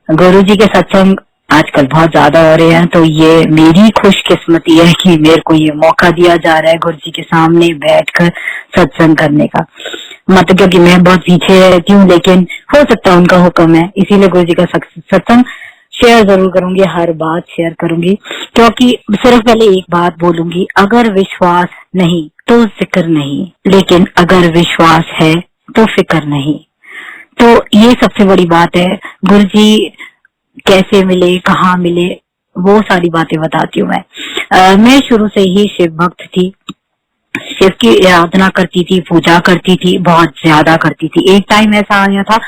गुरु जी के सत्संग आजकल बहुत ज्यादा हो रहे हैं, तो ये मेरी खुशकिस्मती है कि मेरे को ये मौका दिया जा रहा है गुरु जी के सामने बैठकर सत्संग करने का। मतलब क्योंकि मैं बहुत पीछे रहती हूँ, लेकिन हो सकता है उनका हुक्म है, इसीलिए गुरु जी का सत्संग शेयर जरूर करूंगी, हर बात शेयर करूंगी। क्योंकि सिर्फ पहले एक बात बोलूंगी, अगर विश्वास नहीं तो फिक्र नहीं, लेकिन अगर विश्वास है तो फिक्र नहीं। तो ये सबसे बड़ी बात है। गुरु जी कैसे मिले, कहाँ मिले, वो सारी बातें बताती हूँ मैं शुरू से ही शिव भक्त थी, शिव की आराधना करती थी, पूजा करती थी, बहुत ज्यादा करती थी। एक टाइम ऐसा आया था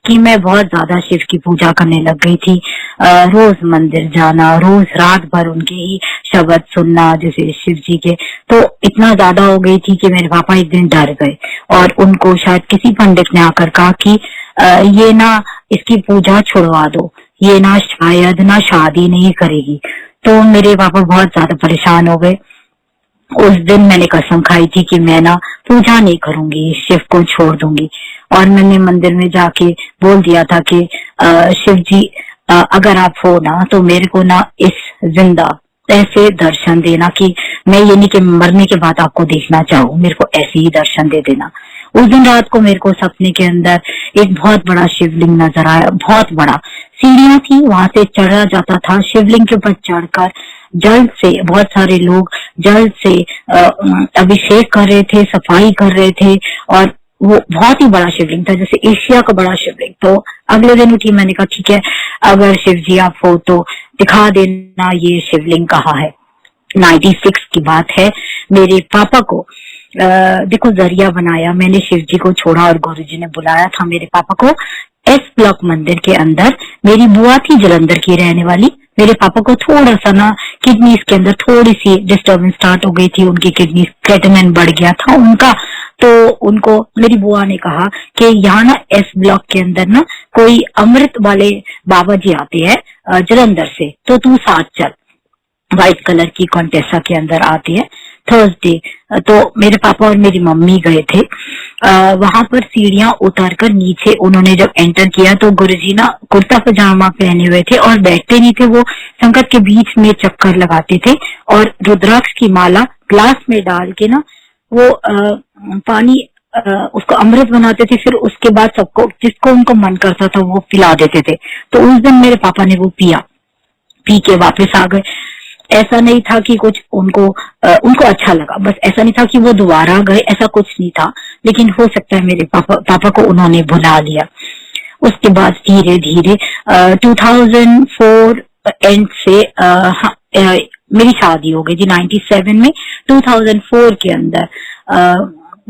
कि मैं बहुत ज्यादा शिव की पूजा करने लग गई थी। रोज मंदिर जाना, रोज रात भर उनके ही शब्द सुनना, जैसे शिव जी के। तो इतना ज्यादा हो गई थी कि मेरे पापा एक दिन डर गए और उनको शायद किसी पंडित ने आकर कहा कि ये ना इसकी पूजा छुड़वा दो, ये ना शायद ना शादी नहीं करेगी। तो मेरे पापा बहुत ज्यादा परेशान हो गए। उस दिन मैंने कसम खाई थी कि मैं ना पूजा नहीं करूंगी, शिव को छोड़ दूंगी। और मैंने मंदिर में जाके बोल दिया था कि शिव जी अगर आप हो ना तो मेरे को ना इस जिंदा ऐसे दर्शन देना कि मैं ये नहीं कि मरने के बाद आपको देखना चाहूँ, मेरे को ऐसे ही दर्शन दे देना। उस दिन रात को मेरे को सपने के अंदर एक बहुत बड़ा शिवलिंग नजर आया, बहुत बड़ा। सीढ़ियां थी, वहां से चढ़ा जाता था। शिवलिंग के ऊपर चढ़कर जल से बहुत सारे लोग जल से अभिषेक कर रहे थे, सफाई कर रहे थे। और वो बहुत ही बड़ा शिवलिंग था, जैसे एशिया का बड़ा शिवलिंग। तो अगले दिन उठी, मैंने कहा ठीक है, अगर शिव जी आप हो तो दिखा देना ये शिवलिंग कहाँ है। 96 की बात है। मेरे पापा को देखो जरिया बनाया, मैंने शिव जी को छोड़ा और गुरु जी ने बुलाया था मेरे पापा को एस ब्लॉक मंदिर के अंदर। मेरी बुआ थी जलंधर की रहने वाली। मेरे पापा को थोड़ा सा ना किडनीज के अंदर थोड़ी सी डिस्टर्बेंस स्टार्ट हो गई थी, उनकी किडनी क्रेटिनिन बढ़ गया था उनका। तो उनको मेरी बुआ ने कहा कि यहाँ ना एस ब्लॉक के अंदर ना कोई अमृत वाले बाबा जी आते हैं जलंधर से, तो तू साथ चल। व्हाइट कलर की कॉन्टेसा के अंदर आती है थर्सडे। तो मेरे पापा और मेरी मम्मी गए थे। वहां पर सीढ़ियां उतर कर नीचे उन्होंने जब एंटर किया तो गुरुजी ना कुर्ता पजामा पहने हुए थे और बैठते नहीं थे, वो संकट के बीच में चक्कर लगाते थे और रुद्राक्ष की माला ग्लास में डाल के ना वो पानी उसको अमृत बनाते थे। फिर उसके बाद सबको जिसको उनको मन करता था वो पिला देते थे। तो उस दिन मेरे पापा ने वो पिया, पी के वापस आ गए। ऐसा नहीं था कि कुछ उनको अच्छा लगा, बस ऐसा नहीं था कि वो दोबारा गए, ऐसा कुछ नहीं था। लेकिन हो सकता है मेरे पापा को उन्होंने भुला लिया। उसके बाद धीरे धीरे 2004 एंड से मेरी शादी हो गई थी 97 में। 2004 के अंदर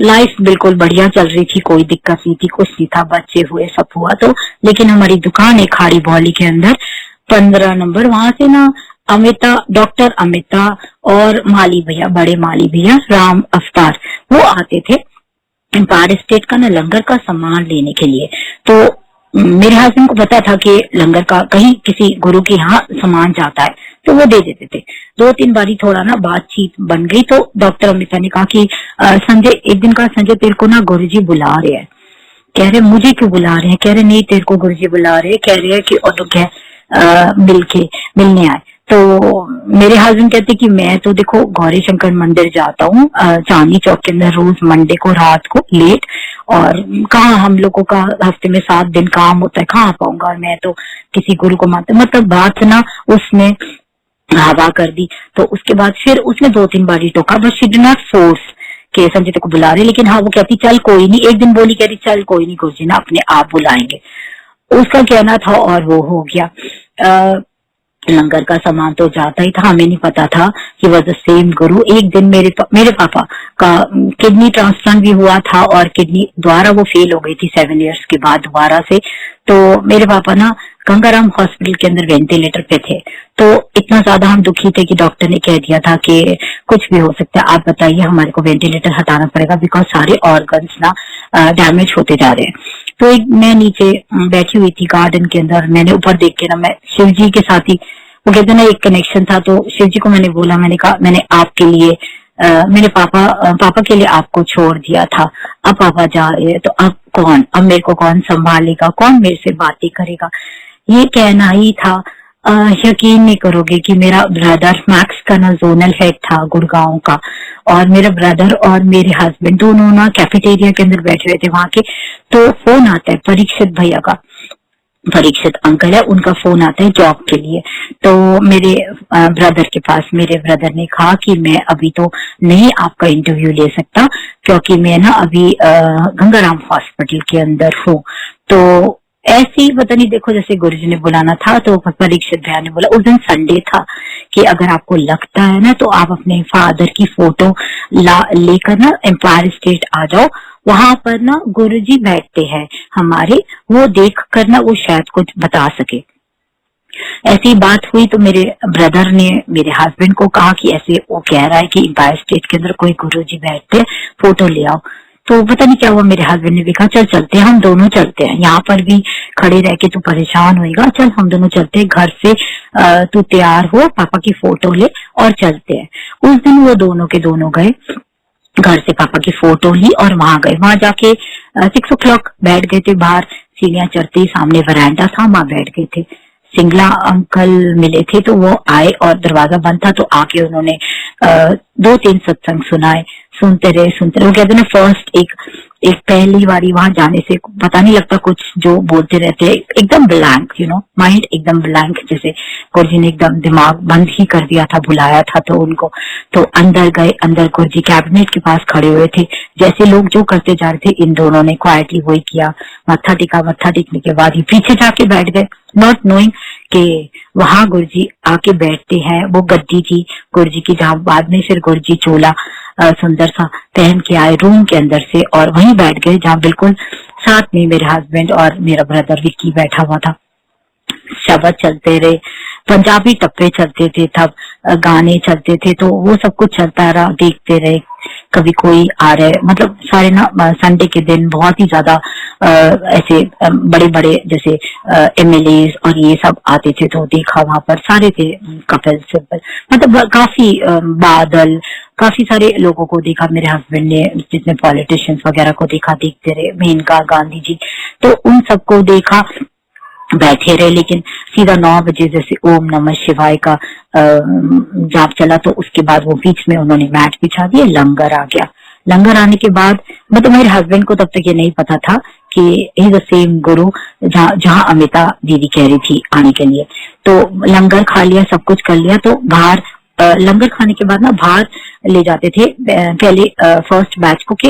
लाइफ बिल्कुल बढ़िया चल रही थी, कोई दिक्कत नहीं थी, कुछ नहीं था, बच्चे हुए, सब हुआ। तो लेकिन हमारी दुकान है खाड़ी बौली के अंदर 15 नंबर, वहां से ना डॉक्टर अमिता और माली भैया, बड़े माली भैया राम अवतार, वो आते थे एम्पायर स्टेट का ना लंगर का सामान लेने के लिए। तो मेरे हस्बैंड को पता था कि लंगर का कहीं किसी गुरु के यहाँ सामान जाता है, तो वो दे देते थे। 2-3 बारी थोड़ा ना बातचीत बन गई। तो डॉक्टर अमिता ने कहा कि संजय, एक दिन कहा संजय तेरे को ना गुरु जी बुला रहे हैं। कह रहे मुझे क्यों बुला रहे हैं? कह रहे नहीं तेरे को गुरु जी बुला रहे हैं, कह रहे हैं कि और तो क्या मिलने आए। तो मेरे हस्बैंड कहते कि मैं तो देखो गौरी शंकर मंदिर जाता हूँ चांदनी चौक के अंदर रोज मंडे को रात को लेट, और कहाँ हम लोगों का हफ्ते में 7 दिन काम होता है, कहाँ पाऊंगा, और मैं तो किसी गुरु को मानता, मतलब बात ना उसने हवा कर दी। तो उसके बाद फिर उसने 2-3 बारी टोका, but she did not force के संजय को बुला रहे। लेकिन हाँ वो कहती चल कोई नहीं, एक दिन बोली, कह रही चल कोई नहीं गुरुजी ना अपने आप बुलाएंगे। उसका कहना था और वो हो गया। लंगर का सामान तो जाता ही था, हमें नहीं पता था कि वह द सेम गुरु। एक दिन मेरे पापा का किडनी ट्रांसप्लांट भी हुआ था और किडनी द्वारा वो फेल हो गई थी 7 इयर्स के बाद दोबारा से। तो मेरे पापा ना गंगाराम हॉस्पिटल के अंदर वेंटिलेटर पे थे। तो इतना ज्यादा हम दुखी थे कि डॉक्टर ने कह दिया था कि कुछ भी हो सकता है, आप बताइए, हमारे को वेंटिलेटर हटाना पड़ेगा बिकॉज सारे ऑर्गन्स ना डैमेज होते जा रहे हैं। तो एक मैं नीचे बैठी हुई थी गार्डन के अंदर, मैंने ऊपर देख के ना, मैं शिव जी के साथ ही, वो कहते ना एक कनेक्शन था। तो शिव जी को मैंने बोला, मैंने कहा मैंने आपके लिए मेरे पापा के लिए आपको छोड़ दिया था, अब पापा जा रहे हैं, तो अब मेरे को कौन संभालेगा, कौन मेरे से बातें करेगा। ये कहना ही था। यकीन नहीं करोगे कि मेरा ब्रदर मैक्स का ना जोनल हेड था गुड़गांव का, और मेरा ब्रदर और मेरे हस्बैंड दोनों ना कैफेटेरिया के अंदर बैठे हुए थे वहां के। तो फोन आता है परीक्षित भैया का, परीक्षित अंकल है, उनका फोन आता है जॉब के लिए। तो मेरे ब्रदर के पास, मेरे ब्रदर ने कहा कि मैं अभी तो नहीं आपका इंटरव्यू ले सकता, क्योंकि मैं ना अभी गंगाराम हॉस्पिटल के अंदर हूँ। तो ऐसे ही पता नहीं, देखो जैसे गुरुजी ने बुलाना था, तो परीक्षित भैया ने बोला, उस दिन संडे था, कि अगर आपको लगता है ना तो आप अपने फादर की फोटो लेकर ना एम्पायर स्टेट आ जाओ, वहां पर ना गुरुजी बैठते हैं हमारे, वो देख कर ना वो शायद कुछ बता सके। ऐसी बात हुई तो मेरे ब्रदर ने मेरे हस्बैंड को कहा कि ऐसे वो कह रहा है कि एम्पायर स्टेट के अंदर कोई गुरुजी बैठते हैं, फोटो ले आओ। तो पता नहीं क्या हुआ, मेरे हस्बैंड ने भी कहा चल चलते हैं, हम दोनों चलते हैं, यहाँ पर भी खड़े रह के तू परेशान होएगा, चल हम दोनों चलते हैं, घर से तू तैयार हो, पापा की फोटो ले और चलते हैं। उस दिन वो दोनों के दोनों गए, घर से पापा की फोटो ली और वहां गए। वहां जाके 6 o'clock बैठ गए थे बाहर, सीढ़ियां चढ़ते ही सामने वरांडा था, वहां बैठ गए थे। सिंगला अंकल मिले थे, तो वो आए और दरवाजा बंद था, तो आके उन्होंने 2-3 सत्संग सुनाए। सुनते रहे वो कहते ना, फर्स्ट एक पहली बारी वहां जाने से पता नहीं लगता कुछ, जो बोलते रहते हैं एकदम ब्लैंक, माइंड एकदम ब्लैंक, जैसे गुरुजी ने एकदम दिमाग बंद ही कर दिया था, बुलाया था तो उनको। तो अंदर गए, अंदर गुरुजी कैबिनेट के पास खड़े हुए थे, जैसे लोग जो करते जा रहे थे इन दोनों ने क्वाइटली वही किया, मत्था टेका, मत्था टेकने के बाद ही पीछे जाके बैठ गए, नॉट नोइंग कि वहां गुरुजी आके बैठते हैं। वो गद्दी थी गुरुजी की, जहाँ बाद में फिर गुरुजी चोला सुंदर सा पहन के आए रूम के अंदर से, और वहीं बैठ गए जहाँ बिल्कुल साथ में मेरे हस्बैंड और मेरा ब्रदर विक्की बैठा हुआ था। शब्द चलते रहे, पंजाबी टप्पे चलते थे, तब गाने चलते थे, तो वो सब कुछ चलता रहा, देखते रहे। कभी कोई आ रहे, मतलब सारे ना संडे के दिन बहुत ही ज्यादा ऐसे बड़े बड़े जैसे MLAs और ये सब आते थे, तो देखा वहां पर सारे थे कपिल सिब्बल, मतलब काफी बादल, काफी सारे लोगों को देखा। मेरे हस्बैंड ने जितने पॉलिटिशियंस वगैरह को देखा, देखते रहे, मेनका गांधी जी, तो उन सबको देखा, बैठे रहे। लेकिन सीधा 9 बजे जैसे ओम नमः शिवाय का जाप चला, तो उसके बाद वो बीच में उन्होंने मैट बिछा दिए, लंगर आ गया। लंगर आने के बाद मतलब मेरे हस्बैंड को तब तक ये नहीं पता था कि ही द सेम गुरु जहाँ अमिता दीदी कह रही थी आने के लिए। तो लंगर खा लिया, सब कुछ कर लिया, तो बाहर लंगर खाने के बाद ना बाहर ले जाते थे पहले फर्स्ट बैच को, के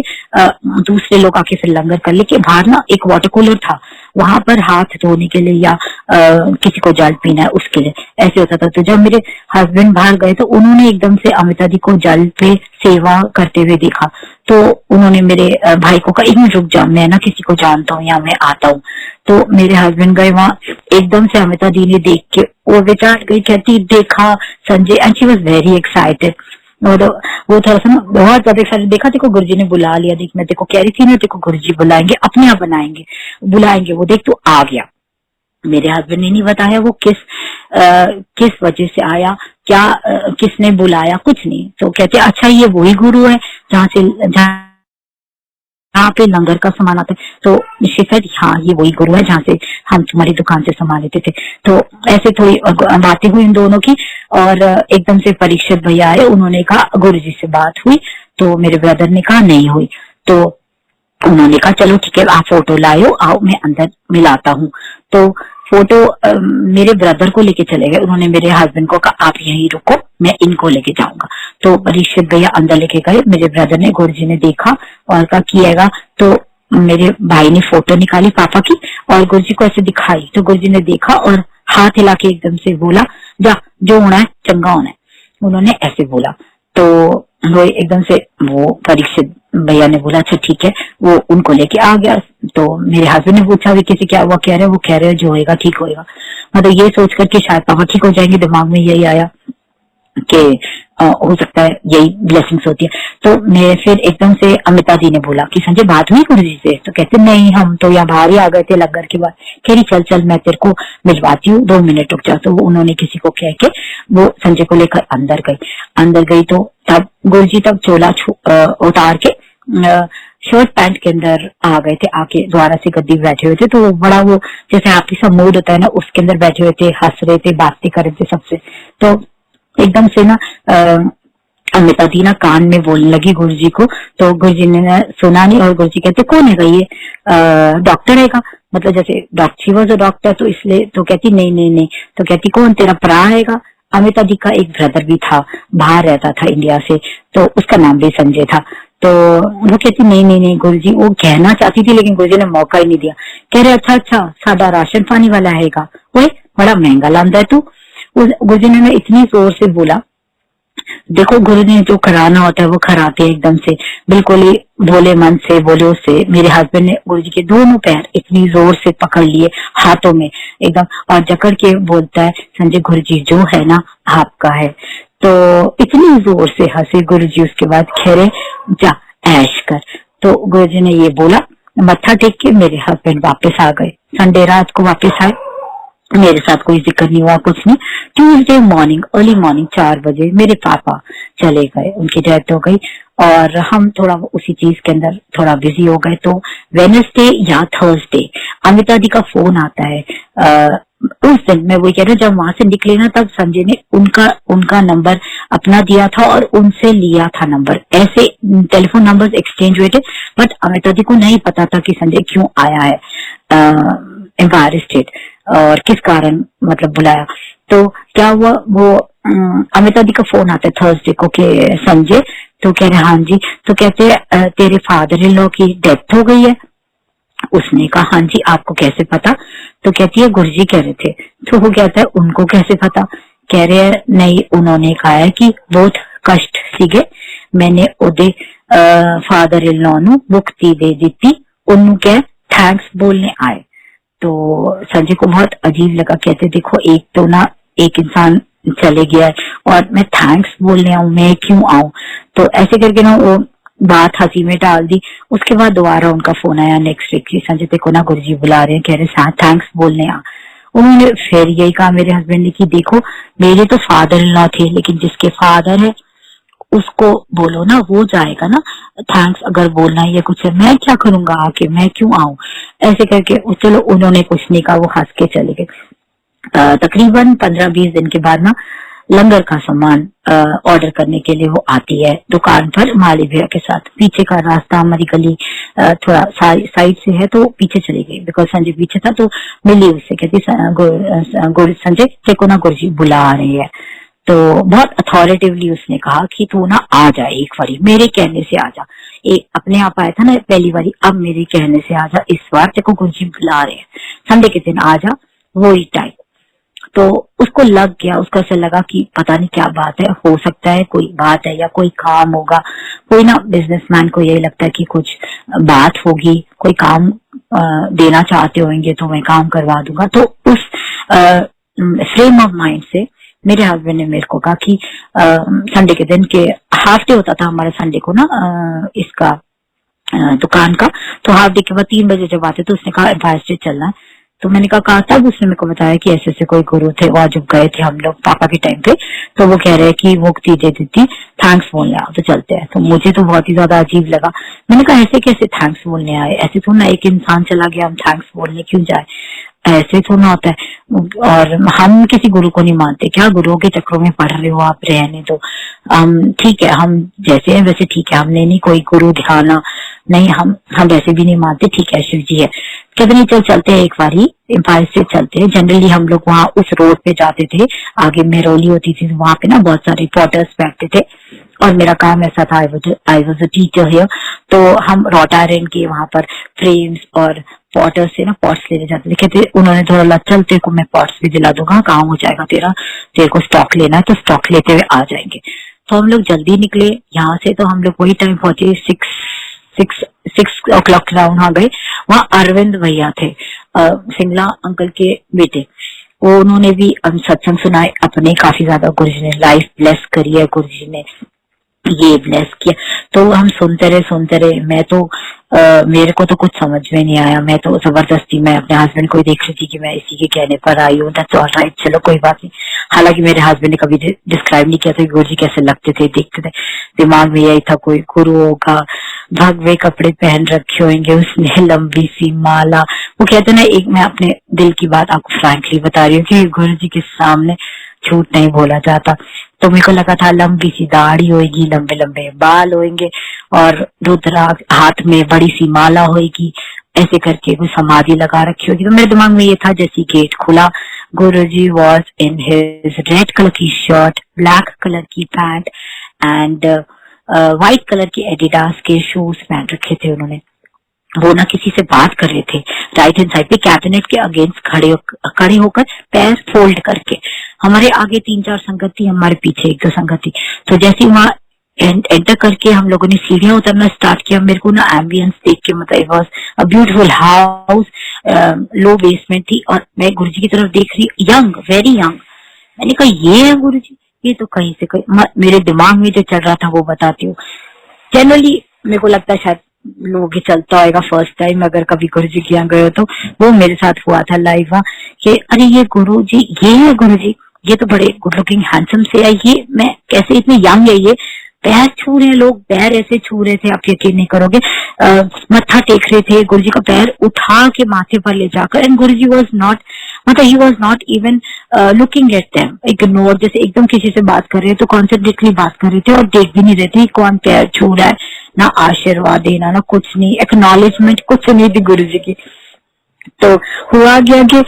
दूसरे लोग आके फिर लंगर कर ले, के बाहर ना एक वाटर कूलर था, वहां पर हाथ धोने के लिए या किसी को जल पीना है उसके लिए, ऐसे होता था। तो जब मेरे हस्बैंड बाहर गए तो उन्होंने एकदम से अमिता दी को जल पे सेवा करते हुए देखा, तो उन्होंने मेरे भाई को कहा, एक मिनट रुक जा, मैं ना किसी को जानता हूँ या मैं आता हूँ। तो मेरे हस्बैंड गए वहां, एकदम से अमिता दी ने देख के वो विचार गई, कहती देखा Sanjay, and she was very excited. वो थोड़ा सा ना बहुत ज्यादा एक्साइटेड, देखा देखो गुरुजी ने बुला लिया, देख मैं देखो कह रही थी ना, देखो गुरुजी बुलाएंगे, अपने आप बुलाएंगे, वो देख तो आ गया। मेरे हस्बैंड ने नहीं बताया वो किस वजह से आया, क्या किसने बुलाया, कुछ नहीं। तो कहते अच्छा ये वही गुरु है जहाँ पे लंगर का सामान आता है। तो शिखर, हाँ ये वही गुरु है जहाँ से हम तुम्हारी दुकान से सामान लेते थे। तो ऐसे थोड़ी बातें हुई इन दोनों की, और एकदम से परीक्षित भैया आए, उन्होंने कहा गुरुजी से बात हुई, तो मेरे ब्रदर ने कहा नहीं हुई। तो उन्होंने कहा चलो ठीक है, आप फोटो लाओ, आओ मैं अंदर मिलाता हूँ। तो फोटो मेरे ब्रदर को लेके चले गए, उन्होंने मेरे हस्बैंड को कहा आप यहीं रुको, मैं इनको लेके जाऊंगा। तो परीक्षित भैया अंदर लेके गए, मेरे ब्रदर ने, गुरुजी ने देखा और कहा किएगा। तो मेरे भाई ने फोटो निकाली पापा की और गुरुजी को ऐसे दिखाई, तो गुरुजी ने देखा और हाथ हिला के एकदम से बोला, जा जो होना है चंगा होना है, उन्होंने ऐसे बोला। तो वो एकदम से वो परीक्षित भैया ने बोला अच्छा ठीक है, वो उनको लेके आ गया। तो मेरे हस्बैंड ने पूछा भी किसी क्या हुआ, कह रहे वो कह रहे जो होएगा ठीक होएगा। मतलब ये सोच करके शायद पापा ठीक हो जाएंगे, दिमाग में यही आया कि हो सकता है यही ब्लेसिंग्स होती है। तो मैं फिर एकदम से अमिता जी ने बोला कि संजय बात हुई गुरुजी से? तो कहते नहीं, हम तो यहाँ बाहर ही आ गए थे लंगर के बाद। कह रही चल चल मैं तेरे को मिलवाती हूँ, 2 मिनट रुक जा। तो वो उन्होंने किसी को कह के वो संजय को लेकर अंदर गई। तो तब गुरुजी तब चोला उतार के शर्ट पैंट के अंदर आ गए थे, आके द्वारा से गद्दी बैठे हुए थे। तो वो बड़ा वो जैसे हैप्पी सा मूड होता है ना, उसके अंदर बैठे हुए थे, हंस रहे थे, बातें कर रहे थे सबसे। तो एकदम से ना अमृता दी ना कान में बोलने लगी गुरु जी को। तो गुरु जी ने सुना नहीं, और गुरु जी कहते कौन है ये? डॉक्टर हैगा, मतलब जैसे शी वॉज अ डॉक्टर, तो इसलिए। तो कहती नहीं नहीं नहीं। तो कहती कौन? तेरा भरा हैगा। अमिता जी का एक ब्रदर भी था, बाहर रहता था इंडिया से, तो उसका नाम भी संजय था। तो वो कहती नहीं नहीं नहीं गुरु जी, वो कहना चाहती थी लेकिन गुरु जी ने मौका ही नहीं दिया। कह रहे अच्छा अच्छा, सादा राशन पानी वाला हैगा, वो बड़ा महंगा लांदा है तू। गुरु जी ने इतनी जोर से बोला। देखो गुरु ने जो कराना होता है वो कराते हैं एकदम से, बिल्कुल ही भोले मन से, बोले उससे। मेरे हस्बैंड ने गुरु जी के दोनों पैर इतनी जोर से पकड़ लिए हाथों में एकदम, और जकड़ के बोलता है संजय गुरु जी जो है ना आपका है। तो इतनी जोर से हंसे गुरु जी। उसके बाद कह रहे जा ऐश कर। तो गुरु जी ने ये बोला, मत्था टेक के मेरे हस्बैंड वापस आ गए। संडे रात को वापस आए, मेरे साथ कोई जिक्र नहीं हुआ, कुछ नहीं। ट्यूसडे मॉर्निंग, अर्ली मॉर्निंग 4 बजे मेरे पापा चले गए, उनकी डेथ हो गई, और हम थोड़ा उसी चीज के अंदर थोड़ा बिजी हो गए। तो वेडनेसडे या थर्सडे अमिता दी का फोन आता है। उस दिन मैं वही कह रही हूँ, जब वहां से निकले ना तब संजय ने उनका नंबर अपना दिया था और उनसे लिया था नंबर। ऐसे टेलीफोन नंबर्स एक्सचेंज हुए थे, बट अमिता दी को नहीं पता था कि संजय क्यों आया है एम्पायर स्टेट और किस कारण मतलब बुलाया। तो क्या हुआ, वो अमिता दी का फोन आता है थर्सडे को कि संजय। तो कह रहे हाँ जी। तो कहते तेरे फादर इन लॉ की डेथ हो गई है। उसने कहा हाँ जी, आपको कैसे पता? तो कहती है गुरुजी कह रहे थे। तो वो कहता है उनको कैसे पता? कह रहे हैं नहीं, उन्होंने कहा है कि बहुत कष्ट सीगे, मैंने ओदे फादर इन लॉ नु मुक्ति दे दी, उन्होंने क्या थैंक्स बोलने आए। तो संजय को बहुत अजीब लगा। कहते देखो एक तो ना एक इंसान चले गया है और मैं थैंक्स बोलने आऊं, मैं क्यों आऊं? तो ऐसे करके ना वो बात हंसी में डाल दी। उसके बाद दोबारा उनका फोन आया नेक्स्ट वीक, संजय देखो ना गुरुजी बुला रहे हैं, कह रहे थैंक्स बोलने आ। उन्होंने फिर यही कहा मेरे हस्बैंड ने कि देखो मेरे तो फादर इन लॉ थे, लेकिन जिसके फादर है उसको बोलो ना, वो जाएगा ना थैंक्स अगर बोलना है या कुछ है, मैं क्या करूंगा आके, मैं क्यों आऊं? ऐसे करके चलो उन्होंने कुछ नहीं कहा, वो हंस के चले गए। तकरीबन 15-20 दिन के बाद ना लंगर का सामान ऑर्डर करने के लिए वो आती है दुकान पर माली भैया के साथ। पीछे का रास्ता हमारी गली थोड़ा साइड से है, तो पीछे चली गई बिकॉज संजय पीछे था। तो मिली उससे, कहती संजय देखो ना गुरुजी बुला रहे हैं। तो बहुत अथॉरिटिवली उसने कहा कि तू ना आ जा, एक बारी मेरे कहने से आ जा। एक अपने आप आया था ना पहली बारी, अब मेरे कहने से आ जा, इस बार तेको गुरुजी बुला रहे हैं, संडे के दिन आ जा वही टाइम। तो उसको लग गया, उसको ऐसा लगा कि पता नहीं क्या बात है, हो सकता है कोई बात है या कोई काम होगा, कोई ना बिजनेसमैन को यही लगता है कि कुछ बात होगी, कोई काम देना चाहते होंगे तो मैं काम करवा दूंगा। तो उस फ्रेम ऑफ माइंड से मेरे हस्बैंड ने मेरे को कहा कि संडे के दिन के हाफ डे होता था हमारा संडे को ना इसका दुकान का। तो हाफ डे के बाद 3 बजे जब आते तो उसने कहा एम्पायर स्टेट चलना है। तो मैंने कहा तब उसने मेरे को बताया कि ऐसे ऐसे कोई गुरु थे, वहां जब गए थे हम लोग पापा के टाइम पे, तो वो कह रहे हैं कि मुक्ति दे देती, थैंक्स बोलने आओ तो चलते हैं। तो मुझे तो बहुत ही ज्यादा अजीब लगा। मैंने कहा ऐसे कैसे थैंक्स बोलने आए? ऐसे तो ना एक इंसान चला गया हम थैंक्स बोलने क्यों जाए? ऐसे तो ना होता है। और हम किसी गुरु को नहीं मानते, क्या गुरुओं के चक्रों में पढ़ रहे हो आप? रहने तो हम ठीक है, हम जैसे हैं वैसे ठीक है, हमने नहीं कोई गुरु ध्यान नहीं, हम वैसे भी नहीं मानते, ठीक है शिव जी है। कहते नहीं चल चलते हैं एक बार ही एम्पायर स्टेट चलते हैं। जनरली हम लोग वहाँ उस रोड पे जाते थे, आगे मेरोली होती थी, वहां पे ना बहुत सारे पॉटर्स बैठते थे और मेरा काम ऐसा था, I was a teacher here. तो हम रोटारेंट के वहां पर फ्रेम्स और पॉटर्स से ना पॉट्स लेने जाते थे। कहते उन्होंने थोड़ा लग चल तेरे को मैं पॉट्स भी दिला दूंगा, काम हो जाएगा तेरा, तेरे को स्टॉक लेना है तो स्टॉक लेते हुए आ जाएंगे। तो हम लोग जल्दी निकले यहाँ से, तो हम लोग वही टाइम पहुंचे 6 o'clock राउंड आ गए। वहाँ अरविंद भैया थे, सिंगला अंकल के बेटे, वो उन्होंने भी सत्संग सुनाए अपने, काफी ज्यादा गुरुजी ने लाइफ ब्लेस करी है, गुरुजी ने ये ब्लेस किया। तो हम सुनते रहे। मैं तो मेरे को तो कुछ समझ में नहीं आया। मैं तो जबरदस्ती मैं अपने हस्बैंड को देख रही थी कि मैं इसी के कहने पर आई हूँ, दैट्स ऑल राइट, चलो कोई बात नहीं। हालांकि मेरे हस्बैंड ने कभी डिस्क्राइब नहीं किया था कि गुरुजी कैसे लगते थे, दिखते थे। दिमाग में यही था कोई गुरु होगा, भगवे कपड़े पहन रखे होंगे उसने, लंबी सी माला। वो कहते ना, एक मैं अपने दिल की बात आपको फ्रैंकली बता रही हूँ कि गुरुजी के सामने झूठ नहीं बोला जाता। तो मेरे को लगा था लंबी सी दाढ़ी होगी, लंबे लंबे बाल होंगे और रुद्राक्ष, हाथ में बड़ी सी माला होगी, ऐसे करके कोई समाधि लगा रखी होगी। तो मेरे दिमाग में ये था। जैसी गेट खुला, Guruji was in his red colour की शर्ट, ब्लैक कलर की पैंट एंड व्हाइट कलर की एडिडास के शूज पहन रखे थे उन्होंने। वो ना किसी से बात कर रहे थे, राइट हैंड साइड पे कैबिनेट के अगेंस्ट खड़े होकर पैर फोल्ड करके। हमारे आगे 3-4 संगत थी, हमारे पीछे 1-2 संगत थी। तो जैसे वहां एंटर करके हम लोगों ने सीढ़ियां उतरना स्टार्ट किया, मेरे को ना एम्बियंस देख के मतलब it was a beautiful house, low basement थी और मैं गुरुजी की तरफ देख रही, यंग, वेरी यंग। मैंने कहा ये है गुरुजी, ये तो कहीं से कहीं। मेरे दिमाग में जो चल रहा था वो बताती हूँ। जनरली मेरे को लगता है शायद लोगों के चलता होगा फर्स्ट टाइम अगर कभी गुरुजी के यहाँ गए हो तो, वो मेरे साथ हुआ था लाइव वहाँ कि अरे ये गुरुजी, ये है गुरुजी, ये तो बड़े गुड लुकिंग हैंडसम से है, ये मैं कैसे इतने यंग है, ये पैर छू रहे हैं लोग, पैर ऐसे छू रहे थे, आप यकीन नहीं करोगे। मत्था टेक रहे थे, गुरुजी का पैर उठा के माथे पर ले जाकर, एंड गुरुजी वाज नॉट, मतलब he was not even looking at them, ignore, जैसे एकदम किसी से बात कर रहे हैं तो कॉन्सेंट्रेटली बात कर रहे थे और देख भी नहीं रहे थे कौन पैर छू रहा है, ना आशीर्वाद देना, ना कुछ नहीं, एक्नॉलेजमेंट कुछ नहीं थी गुरुजी की। तो हुआ गया कि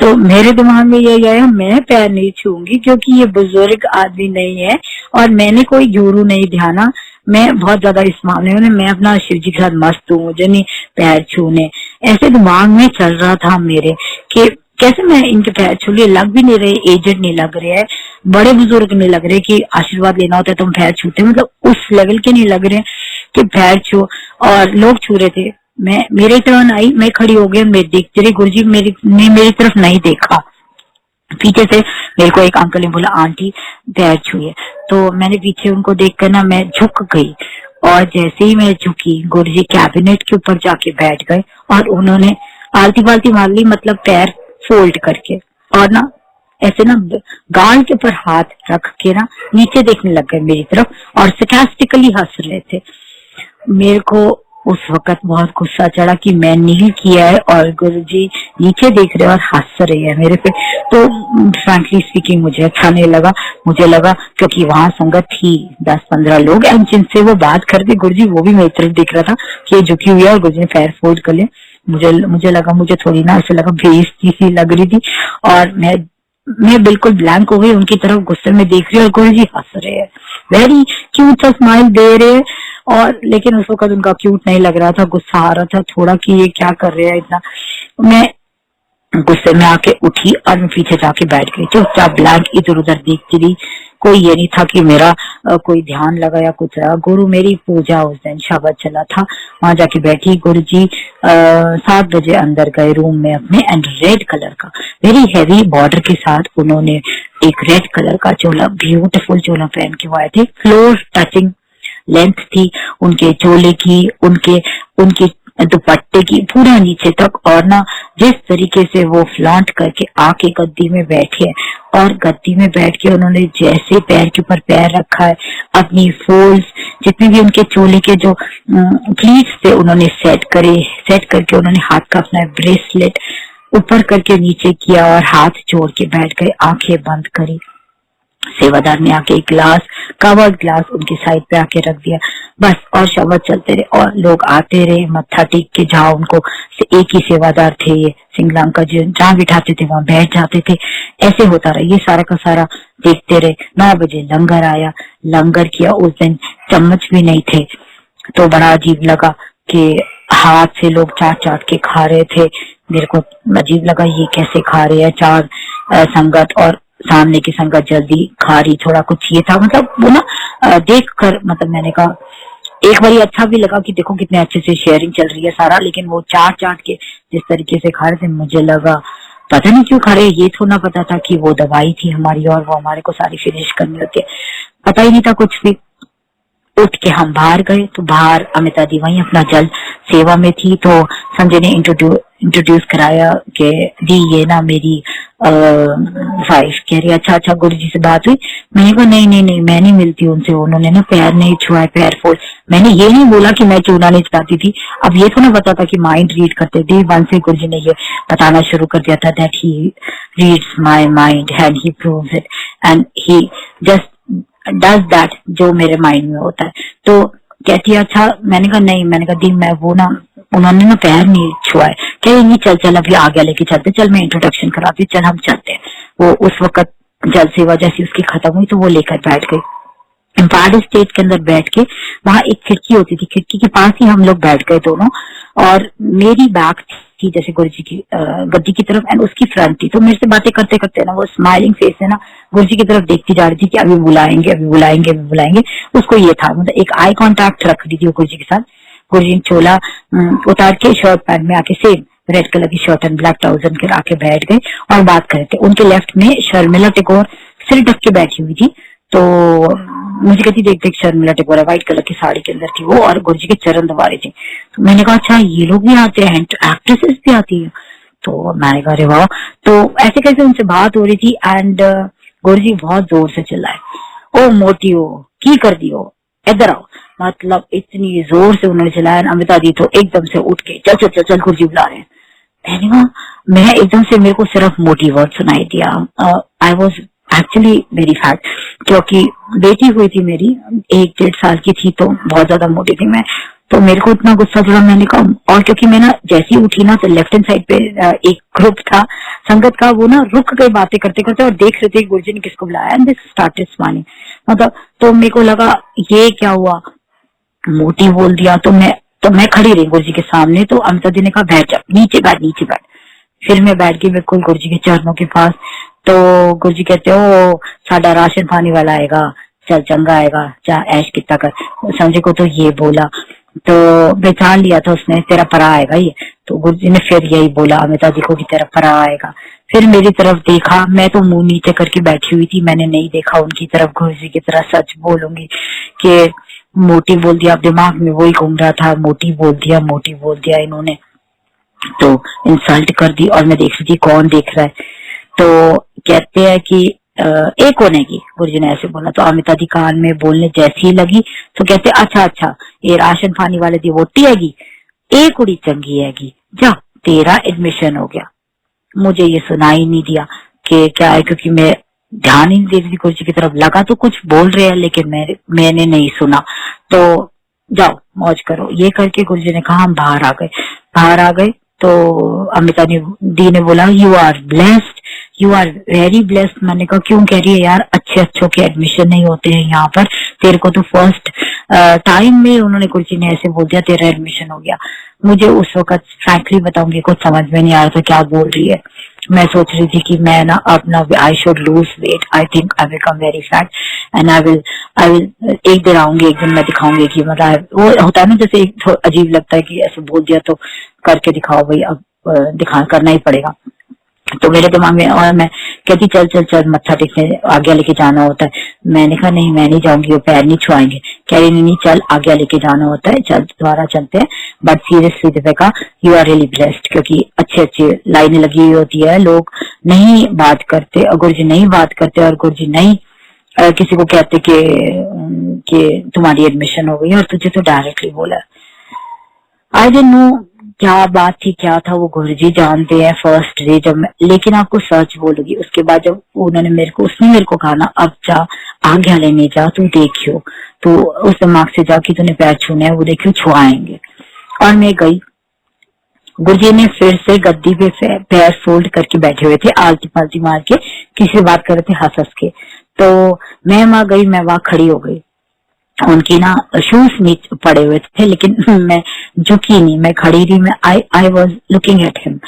तो मेरे दिमाग में ये गया, मैं पैर नहीं छूंगी क्योंकि ये बुजुर्ग आदमी नहीं है और मैंने कोई गुरु नहीं ध्याना, मैं बहुत ज्यादा इस मामले में मैं अपना शिव जी के साथ मस्त हूँ, मुझे नहीं पैर छूने। ऐसे दिमाग में चल रहा था मेरे कि कैसे मैं इनके पैर छू लिए, लग भी नहीं रहे, एजेड नहीं लग रहे हैं, बड़े बुजुर्ग नहीं लग रहे कि आशीर्वाद लेना होता है तो हम पैर छूते, मतलब उस लेवल के नहीं लग रहे कि पैर छू, और लोग छू रहे थे। मेरी टर्न आई, मैं खड़ी हो गई, मैं देखती रही, गुरुजी ने मेरी तरफ नहीं देखा। पीछे से मेरे को एक अंकल ने बोला आंटी पैर छुए, तो मैंने पीछे उनको देखकर ना मैं झुक गई और जैसे ही मैं झुकी गुरुजी कैबिनेट के ऊपर जाके बैठ गए और उन्होंने आलती पालती मार ली, मतलब पैर फोल्ड करके, और ना ऐसे ना गाल के ऊपर हाथ रख के ना नीचे देखने लग गए मेरी तरफ और sarcastically हंस रहे थे। मेरे को उस वक्त बहुत गुस्सा चढ़ा कि मैं नील किया है और गुरुजी नीचे देख रहे और हंस रहे हैं मेरे पे। तो फ्रैंकली स्पीकिंग मुझे अच्छा नहीं लगा। मुझे लगा क्योंकि वहां संगत थी 10-15 लोग एंड जिनसे वो बात करते गुरुजी वो भी मेरी तरफ देख रहा था कि ये झुकी हुई है और गुरुजी ने पैर फोल्ड कर ले। मुझे लगा, मुझे थोड़ी ना ऐसे लगा बेइज्जती सी लग रही थी और मैं बिल्कुल ब्लैंक हो गई, उनकी तरफ गुस्से में देख रही हूँ और गुरुजी हंस रहे हैं, वेरी क्यूट सा स्माइल दे रहे हैं। और लेकिन उस वक्त उनका क्यूट नहीं लग रहा था, गुस्सा आ रहा था थोड़ा कि ये क्या कर रहे हैं इतना। मैं गुस्से में आके उठी और मैं पीछे जाके बैठ गई, चुपचाप ब्लैंक इधर उधर देखती रही। कोई ये नहीं था कि मेरा कोई ध्यान लगा या कुछ रहा। गुरु मेरी पूजा उस दिन शब्द चला था, वहां जाके बैठी। गुरुजी 7 बजे अंदर गए रूम में अपने एंड रेड कलर का वेरी हैवी बॉर्डर के साथ उन्होंने एक रेड कलर का चोला, ब्यूटीफुल चोला पहन के वो आए थे। फ्लोर टचिंग लेंथ थी उनके चोले की, उनके दुपट्टे की पूरा नीचे तक। और ना जिस तरीके से वो फ्लॉन्ट करके आके गद्दी में बैठे और गद्दी में बैठ के उन्होंने जैसे पैर के ऊपर पैर रखा है, अपनी फोल्ड्स जितने भी उनके चोले के जो प्लीट्स थे उन्होंने सेट करके उन्होंने हाथ का अपना ब्रेसलेट ऊपर करके नीचे किया और हाथ जोड़ के बैठ गए, आंखें बंद करी। सेवादार ने आके एक ग्लास, कवर्ड ग्लास उनकी साइड पे आके रख दिया, बस। और शब्द चलते रहे और लोग आते रहे मत्था टेक के, जहाँ उनको एक ही सेवादार थे ये सिंगला अंकल जी, जहाँ बिठाते थे वहां बैठ जाते थे। ऐसे होता रहा, ये सारा का सारा देखते रहे। 9 बजे लंगर आया, लंगर किया। उस दिन चम्मच भी नहीं थे तो बड़ा अजीब लगा कि हाथ से लोग चाट के खा रहे थे। मेरे को अजीब लगा ये कैसे खा रहे हैं 4 संगत और सामने की संगत जल्दी खा रही, थोड़ा कुछ ये था, मतलब वो ना देख कर, मतलब मैंने कहा एक बारी अच्छा भी लगा कि देखो कितने अच्छे से शेयरिंग चल रही है सारा, लेकिन वो चाट के जिस तरीके से खा रहे थे मुझे लगा पता नहीं क्यों खा रहे। ये थोड़ा पता था कि वो दवाई थी हमारी और वो हमारे को सारी फिनिश करनी होती है, पता ही नहीं था कुछ भी। उठ के हम बाहर गए तो बाहर अमिता दी वही अपना जल सेवा में थी, तो संजय ने इंट्रोड्यूस कराया कि जी ये ना मेरी वाइफ। कह रही अच्छा अच्छा गुरु जी से बात हुई? मैंने कहा नहीं नहीं नहीं मैं नहीं मिलती उनसे, उन्होंने ना पैर नहीं छुआए, पैर फोड़। मैंने ये नहीं बोला कि मैं चूना नहीं चलाती थी। अब ये तो ना पता था कि माइंड रीड करते थे। वन से गुरु जी ने ये बताना शुरू कर दिया था that he reads my mind and he proves it and he just does that जो मेरे माइंड में होता है। तो कहती है अच्छा। मैंने कहा नहीं, मैंने कहा दी मैं वो ना उन्होंने ना पैर नहीं छुआए। कह नहीं चल चल अभी आगे लेके चलते, चल मैं इंट्रोडक्शन कराती, चल हम चलते हैं। वो उस वक्त जल सेवा जैसी उसकी खत्म हुई तो वो लेकर बैठ गई। एम्पायर स्टेट के अंदर बैठ के वहां एक खिड़की होती थी, खिड़की के पास ही हम लोग बैठ गए दोनों, और मेरी बैक थी जैसे गुरु जी की गद्दी की तरफ एंड उसकी फ्रंट थी। तो मेरे से बातें करते करते ना वो स्माइलिंग फेस से ना गुरु जी की तरफ देखती जा रही थी कि अभी बुलाएंगे अभी बुलाएंगे अभी बुलाएंगे। उसको ये था मतलब एक आई कांटेक्ट रख रही थी गुरु जी के साथ। गुरु जी ने चोला उतार के शर्ट पैंट में आके सेम रेड कलर की शर्ट एंड ब्लैक ट्राउजर के आके बैठ गए और बात कर रहे थे। उनके लेफ्ट में शर्मिला टेगोर सिर ढक के बैठी हुई थी। तो मुझे कहती देख देख शर्मिला टेगोर व्हाइट कलर की साड़ी के अंदर थी वो, और गुरु जी के चरण दबा रहे थे। तो मैंने कहा अच्छा ये लोग भी आते हैं, एक्ट्रेसेस भी आती है? तो मैंने कहा अरे वाह। तो ऐसे कैसे उनसे बात हो रही थी एंड गुरु जी बहुत जोर से चिल्लाए, ओ मोटी हो की कर दी हो, इधर आओ। मतलब इतनी जोर से उन्होंने चिल्लाया। अमिता दी तो एकदम से उठ के चल चल चल चल गुरु जी बुला रहे हैं। मैंने कहा मैं एकदम से मेरे को सिर्फ मोटी वर्ड सुनाई दिया। I was actually very fat क्योंकि बेटी हुई थी मेरी 1-1.5 साल की थी तो बहुत ज्यादा मोटी थी मैं। तो मेरे को इतना गुस्सा चढ़ा। मैंने कहा और क्योंकि मैं ना जैसी उठी ना तो लेफ्ट हैंड साइड पे एक ग्रुप था संगत का, वो ना रुक गए बातें करते करते और देख रहे थे गुरुजी ने किसको बुलाया एंड दिस स्टार्टेड स्माइलिंग। मतलब तो मेरे को लगा ये क्या हुआ, मोटी बोल दिया। तो मैं खड़ी रही गुरुजी के सामने। तो अमिता जी ने कहा बैठ जा, नीचे बैठ नीचे बैठ। फिर मैं बैठ गई बिल्कुल गुरुजी के चरणों के पास। तो गुरुजी कहते हो साडा राशन पानी वाला आएगा, चल चंगा आएगा, जा ऐश कितना कर। समझे को तो ये बोला तो पहचान लिया था उसने तेरा परा आएगा ये। तो गुरुजी ने फिर यही बोला अमिता जी को कि तेरा परा आएगा। फिर मेरी तरफ देखा, मैं तो मुंह नीचे करके बैठी हुई थी, मैंने नहीं देखा उनकी तरफ। गुरुजी की तरह सच बोलूंगी कि मोटी बोल दिया, दिमाग में वही घूम रहा था, मोटी बोल दिया इन्होंने। तो इंसल्ट कर दी और मैं देख रही थी कौन देख रहा है। तो कहते हैं कि एक होने की गुरुजी ने ऐसे बोला। तो अमिता दी कान में बोलने जैसी ही लगी तो कहते अच्छा अच्छा ये राशन पानी वाले दी वोटी हैगी, एक कुड़ी चंगी हैगी, जा तेरा एडमिशन हो गया। मुझे ये सुनाई नहीं दिया कि क्या है क्योंकि मैं ध्यान ही नहीं दे रही थी गुरुजी की तरफ। लगा तो कुछ बोल रहे हैं लेकिन मैंने नहीं सुना। तो जाओ मौज करो ये करके गुरुजी ने कहा हम बाहर आ गए। तो अमिता दी ने बोला you are blessed, you are very blessed. मैंने कहा क्यों? कह रही है यार अच्छे अच्छों के एडमिशन नहीं होते हैं यहाँ पर, तेरे को तो फर्स्ट टाइम में उन्होंने गुरुजी ने ऐसे बोल दिया तेरा एडमिशन हो गया। मुझे उस वक्त फ्रैंकली बताऊंगी कुछ समझ में नहीं आ रहा था क्या बोल रही है। मैं सोच रही थी कि मैं ना अपना I should lose weight, I think I become very fat and I will एक दिन आऊंगी, एक दिन मैं दिखाऊंगी कि मतलब वो होता है ना जैसे एक अजीब लगता है कि ऐसे बोल दिया तो करके दिखाओ भाई, अब करना ही पड़ेगा। तो मेरे दिमाग में और मैं कहती चल चल चल मत्था टेकने आगे लेके जाना होता है। मैंने कहा नहीं मैं नहीं जाऊंगी, वो पैर नहीं छुआएंगे। कह रही नहीं चल आगे लेके जाना होता है, चल दोबारा चलते हैं। But seriously Deepika you are really blessed क्योंकि अच्छी अच्छी लाइनें लगी हुई होती है, लोग नहीं बात करते और गुरुजी नहीं बात करते और गुरुजी नहीं किसी को कहते कि तुम्हारी एडमिशन हो गई और तुझे तो डायरेक्टली बोला। आई डोंट नो क्या बात थी क्या था, वो गुरुजी जानते हैं फर्स्ट डे जब लेकिन आपको सच बोलूंगी उसके बाद जब उसने मेरे को कहा ना अब जा आज्ञा लेने जा, तू देखियो तो उस दिमाग से जा कि तूने पैर छूने है वो देखियो छुआएंगे। और मैं गई, गुरुजी ने फिर से गद्दी पे पैर फोल्ड करके बैठे हुए थे, आलती पालती मार के किसी से बात कर रहे थे हंस हंस के। तो मैं वहां गई, मैं वहां खड़ी हो गई। उनकी ना शूज नीचे पड़े हुए थे लेकिन मैं झुकी नहीं, मैं खड़ी रही। मैं I was looking at him.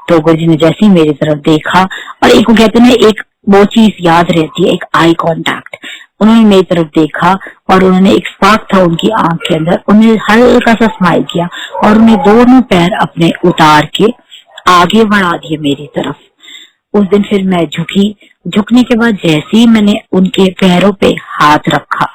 तो गुरुजी ने जैसे ही मेरी तरफ देखा और एक वो कहते हैं एक वो चीज याद रहती है, एक आई कांटेक्ट। उन्होंने मेरी तरफ देखा और उन्होंने एक स्पार्क था उनकी आंख के अंदर, उन्होंने हल्का सा स्माइल किया और उन्हें दोनों पैर अपने उतार के आगे बढ़ा दिए मेरी तरफ। उस दिन फिर मैं झुकी, झुकने के बाद जैसे ही मैंने उनके पैरों पे हाथ रखा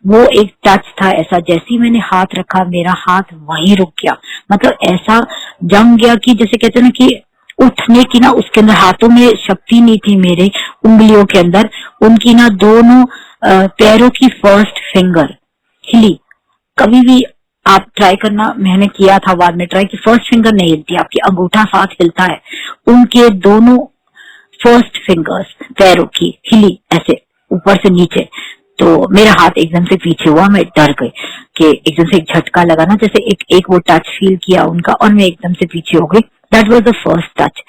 वो एक टच था ऐसा, जैसे ही मैंने हाथ रखा मेरा हाथ वहीं रुक गया, मतलब ऐसा जम गया कि जैसे कहते हैं ना कि उठने की ना, उसके अंदर हाथों में शक्ति नहीं थी, मेरे उंगलियों के अंदर उनकी ना दोनों पैरों की फर्स्ट फिंगर हिली। कभी भी आप ट्राई करना, मैंने किया था बाद में ट्राई, कि फर्स्ट फिंगर नहीं हिलती, आपकी अंगूठा साथ हिलता है, उनके दोनों फर्स्ट फिंगर्स पैरों की हिली ऐसे ऊपर से नीचे। तो मेरा हाथ एकदम से पीछे हुआ, मैं डर गई कि एकदम से एक झटका लगा ना, जैसे एक वो टच फील किया उनका और मैं एकदम से पीछे हो गई। That was the first touch.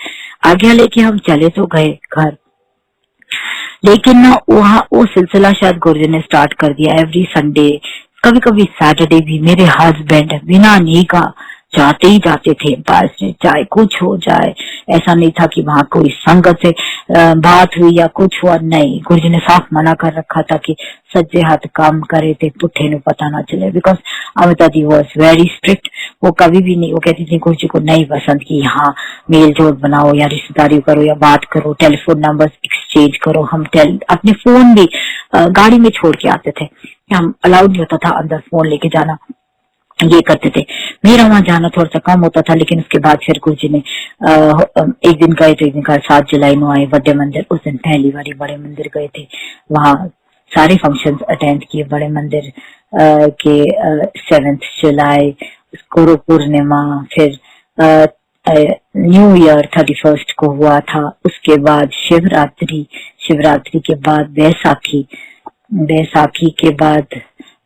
आगे लेके हम चले तो गए घर, लेकिन ना वहाँ वो सिलसिला शायद गुरुजी ने स्टार्ट कर दिया एवरी संडे, कभी कभी सैटरडे भी। मेरे हस्बैंड बिना नी का जाते ही जाते थे, बस चाहे कुछ हो जाए। ऐसा नहीं था कि वहां कोई संगत से बात हुई या कुछ हुआ, नहीं, गुरुजी ने साफ मना कर रखा था कि सज्जे हाथ काम करे थे पुट्ठे ने पता ना चले, because Amita ji was very strict. वो कभी भी नहीं, वो कहती थी गुरुजी को नहीं पसंद कि यहाँ मेल जोल बनाओ या रिश्तेदारी करो या बात करो, टेलीफोन नंबर एक्सचेंज करो। हम अपने फोन भी गाड़ी में छोड़ के आते थे, हम अलाउड नहीं होता था अंदर फोन लेके जाना, ये करते थे। मेरा वहां जाना थोड़ा सा कम होता था, लेकिन उसके बाद फिर गुरुजी ने एक दिन गए तो एक दिन का 7 जुलाई को आए बड़े मंदिर। उस दिन पहली बारी बड़े मंदिर गए थे, वहाँ सारे फंक्शंस अटेंड किए बड़े मंदिर के। 7 जुलाई गुरु पूर्णिमा, फिर न्यू ईयर 31 को हुआ था, उसके बाद शिवरात्रि, शिवरात्रि के बाद बैसाखी, बैसाखी के बाद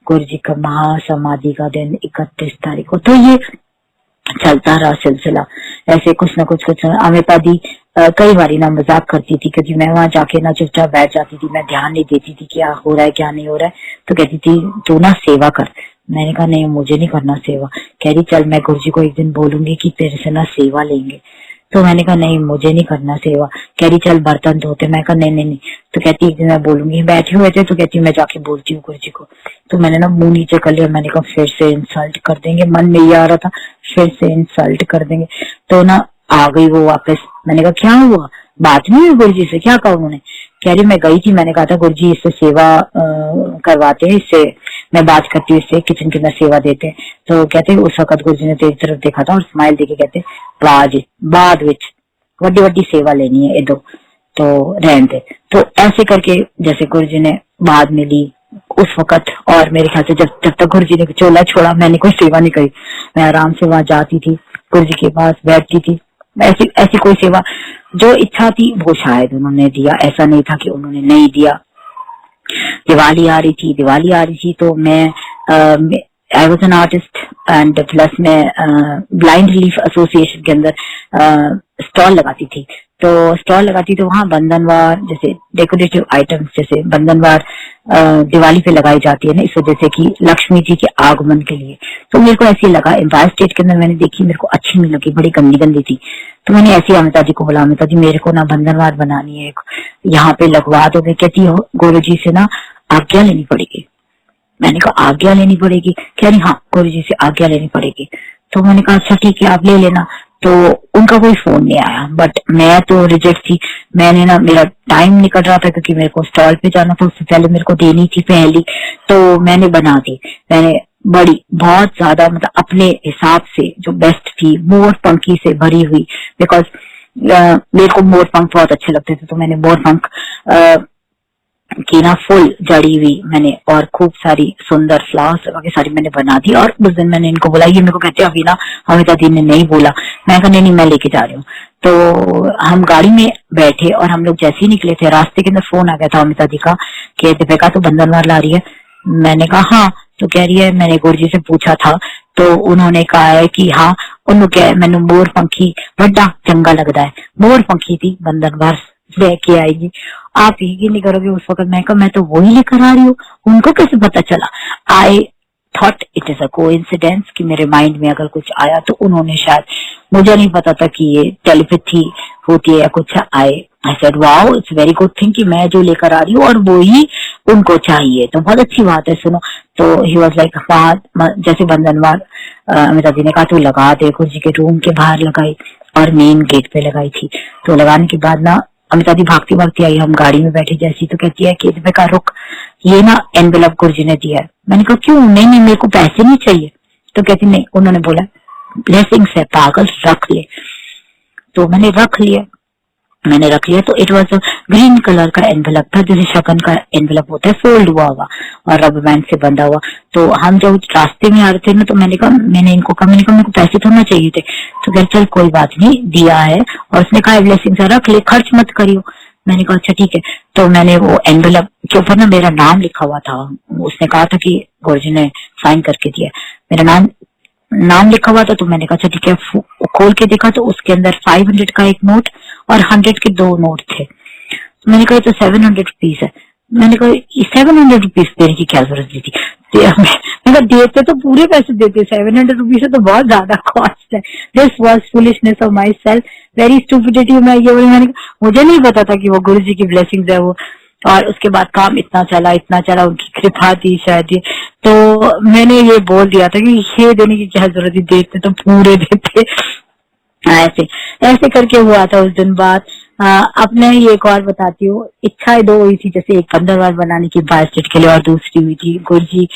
गुरुजी का महासमाधि का दिन 31 तारीख को। तो ये चलता रहा सिलसिला, ऐसे कुछ ना कुछ। अमिता दी कई बारी ना मजाक करती थी, क्योंकि मैं वहां जाके ना चुपचाप बैठ जाती थी, मैं ध्यान नहीं देती थी क्या हो रहा है क्या नहीं हो रहा है। तो कहती थी तू ना सेवा कर। मैंने कहा नहीं, मुझे नहीं करना सेवा। कह रही चल मैं गुरुजी को एक दिन बोलूंगी कि तेरे से ना सेवा लेंगे। तो मैंने कहा नहीं, मुझे नहीं करना सेवा। कह रही चल बर्तन धोते। मैं कहा नहीं नहीं नहीं। तो कहती एक दिन मैं बोलूंगी। बैठे हुए थे तो कहती मैं जाके बोलती हूँ गुरुजी को। तो मैंने ना मुंह नीचे कर लिया, मैंने कहा फिर से इंसल्ट कर देंगे, मन में ये आ रहा था फिर से इंसल्ट कर देंगे। तो ना आ गई वो वापस। मैंने कहा क्या हुआ, बात नहीं हुई गुरुजी से? क्या कहा उन्होंने? कह रही मैं गई थी, मैंने कहा था गुरुजी इससे सेवा करवाते हैं, इससे मैं बात करती हूँ, इससे किचन के अंदर सेवा देते हैं। तो कहते उस वक्त गुरुजी ने तेरी तरफ देखा था और स्माइल देके कहते बाद विच वड्डी वड्डी सेवा लेनी है इधो तो रहने दे। तो ऐसे करके जैसे गुरुजी ने बाद में ली उस वक्त। और मेरे ख्याल से जब तक गुरुजी ने चोला छोड़ा मैंने कोई सेवा नहीं करी। मैं आराम से वहां जाती थी, गुरुजी के पास बैठती थी। ऐसी कोई सेवा जो इच्छा थी वो शायद उन्होंने दिया, ऐसा नहीं था कि उन्होंने नहीं दिया। दिवाली आ रही थी तो मैं I was an artist and plus मैं ब्लाइंड रिलीफ एसोसिएशन के अंदर स्टॉल लगाती थी। तो स्टॉल लगाती तो वहाँ बंधनवार जैसे डेकोरेटिव आइटम्स जैसे बंधनवार दिवाली पे लगाई जाती है ना, इस वजह से कि लक्ष्मी जी के आगमन के लिए। तो मेरे को ऐसे लगा, एम्पायर स्टेट के अंदर मैंने देखी, मेरे को अच्छी नहीं लगी, बड़ी गंदी थी। तो मैंने ऐसी अमिता जी को बोला, अमिता जी मेरे को ना बंधनवार बनानी है, यहाँ पे लगवा दोगे? कहती हो गुरु जी से ना आज्ञा लेनी पड़ेगी। मैंने कहा आज्ञा लेनी पड़ेगी? कह रही हाँ गुरु जी से आज्ञा लेनी पड़ेगी। तो मैंने कहा अच्छा ठीक है आप ले लेना। तो उनका कोई फोन नहीं आया, बट मैं तो रिजेक्ट थी। मैंने ना, मेरा टाइम निकल रहा था क्योंकि मेरे को स्टॉल पे जाना था, उससे पहले मेरे को देनी थी पहली। तो मैंने बना दी, मैंने बड़ी बहुत ज्यादा मतलब अपने हिसाब से जो बेस्ट थी, मोर पंखी से भरी हुई, बिकॉज मेरे को मोर पंख बहुत अच्छे लगते थे। तो मैंने मोर पंख की ना फुल जड़ी हुई मैंने और खूब सारी सुंदर फ्लावर्स लगा के सारी मैंने बना दी। और उस दिन मैंने इनको बोला, ये मेरे को कहते अभी ना अमिता दी ने नहीं बोला। मैं कहा नहीं मैं लेके जा रही हूँ। तो हम गाड़ी में बैठे और हम लोग जैसे ही निकले थे, रास्ते के अंदर फोन आ गया था अमिता दी का कि दीपिका तो बंधनवार ला रही है। मैंने कहा हाँ। तो कह रही है मैंने गुरुजी से पूछा था तो उन्होंने कहा है कि हाँ उन्होंने क्या मैंने मोर पंखी बड़ा चंगा लगता है, मोर पंखी थी बंधनवार लेके आएगी। आप यकीन नहीं करोगे उस वक्त मैं कहा मैं तो वही लेकर आ रही हूँ, उनको कैसे पता चला? I thought it is a coincidence कि मेरे माइंड में अगर कुछ आया तो उन्होंने शायद, मुझे नहीं पता था कि ये टेलीपैथी होती है या कुछ। I said wow it's very good thing कि मैं जो लेकर आ रही हूँ और वो ही उनको चाहिए, तो बहुत अच्छी बात है सुनो। तो ही वाज लाइक जैसे बंधनवार अमिता जी ने कहा तो लगा दे, गुरुजी के रूम के बाहर लगाई और मेन गेट पे लगाई थी। तो लगाने के बाद ना अमिता दी भागती भागती आई, हम गाड़ी में बैठे जैसी, तो कहती है कि मैं कहा रुक, ये ना एनवेलप गुरुजी ने दिया है। मैंने कहा क्यों? नहीं नहीं मेरे को पैसे नहीं चाहिए। तो कहती नहीं, उन्होंने बोला ब्लेसिंग्स है, पागल रख ले। तो मैंने रख लिया तो इट वॉज ग्रीन कलर का एनवेलप था, जैसे शगन का एनवेलप होता है, फोल्ड हुआ हुआ और रबर बैंड से बंधा हुआ। तो हम जब रास्ते में आ रहे थे ना, तो मैंने इनको कहा मेरे को पैसे थोड़ा चाहिए थे। तो कह चल कोई बात नहीं, दिया है, और उसने कहा ब्लेसिंग से रख ले, खर्च मत करियो। मैंने कहा अच्छा ठीक है। तो मैंने वो एनवेलप के ऊपर ना मेरा नाम लिखा हुआ था, उसने कहा था कि गुरुजी ने साइन करके दिया, मेरा नाम लिखा हुआ था। तो मैंने कहा अच्छा ठीक है, खोल के देखा तो उसके अंदर 500 का एक नोट और 100 के 2 नोट थे। तो मैंने कहा तो 700 रुपीज है। मैंने कहा 700 रुपीज देने की क्या जरूरत थी? मैंने कहा देते तो पूरे पैसे देते, 700 रुपीज तो बहुत ज्यादा कॉस्ट है। This was foolishness of my self, very stupidity. मैंने मुझे नहीं पता था कि वो गुरु जी की ब्लेसिंग्स है वो। और उसके बाद काम इतना चला, उनकी कृपा थी शायद ये। तो मैंने ये बोल दिया था कि ये देने की क्या जरूरत थी, देते तो पूरे देते। ऐसे करके हुआ था उस दिन बात। अब मैं ये एक और बताती हूँ, इच्छाएं 2 हुई थी, जैसे एक कंदरवाल बनाने की बास्केट के लिए, और दूसरी हुई थी गुरु जी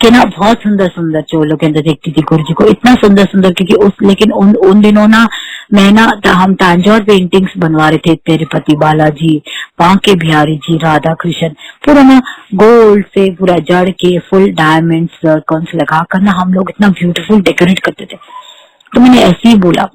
के ना बहुत सुंदर सुंदर चोलों के अंदर देखती थी गुरु जी को, इतना सुंदर सुंदर, क्योंकि लेकिन उन दिनों ना मैं ना हम तांजौर पेंटिंग्स बनवा रहे थे, तिरुपति बालाजी, बांके बिहारी जी, राधा कृष्ण, पूरा ना गोल्ड से पूरा जड़ के फुल डायमंड्स सर्कल्स लगा कर ना हम लोग इतना ब्यूटीफुल डेकोरेट करते थे। तो मैंने ऐसे ही बोला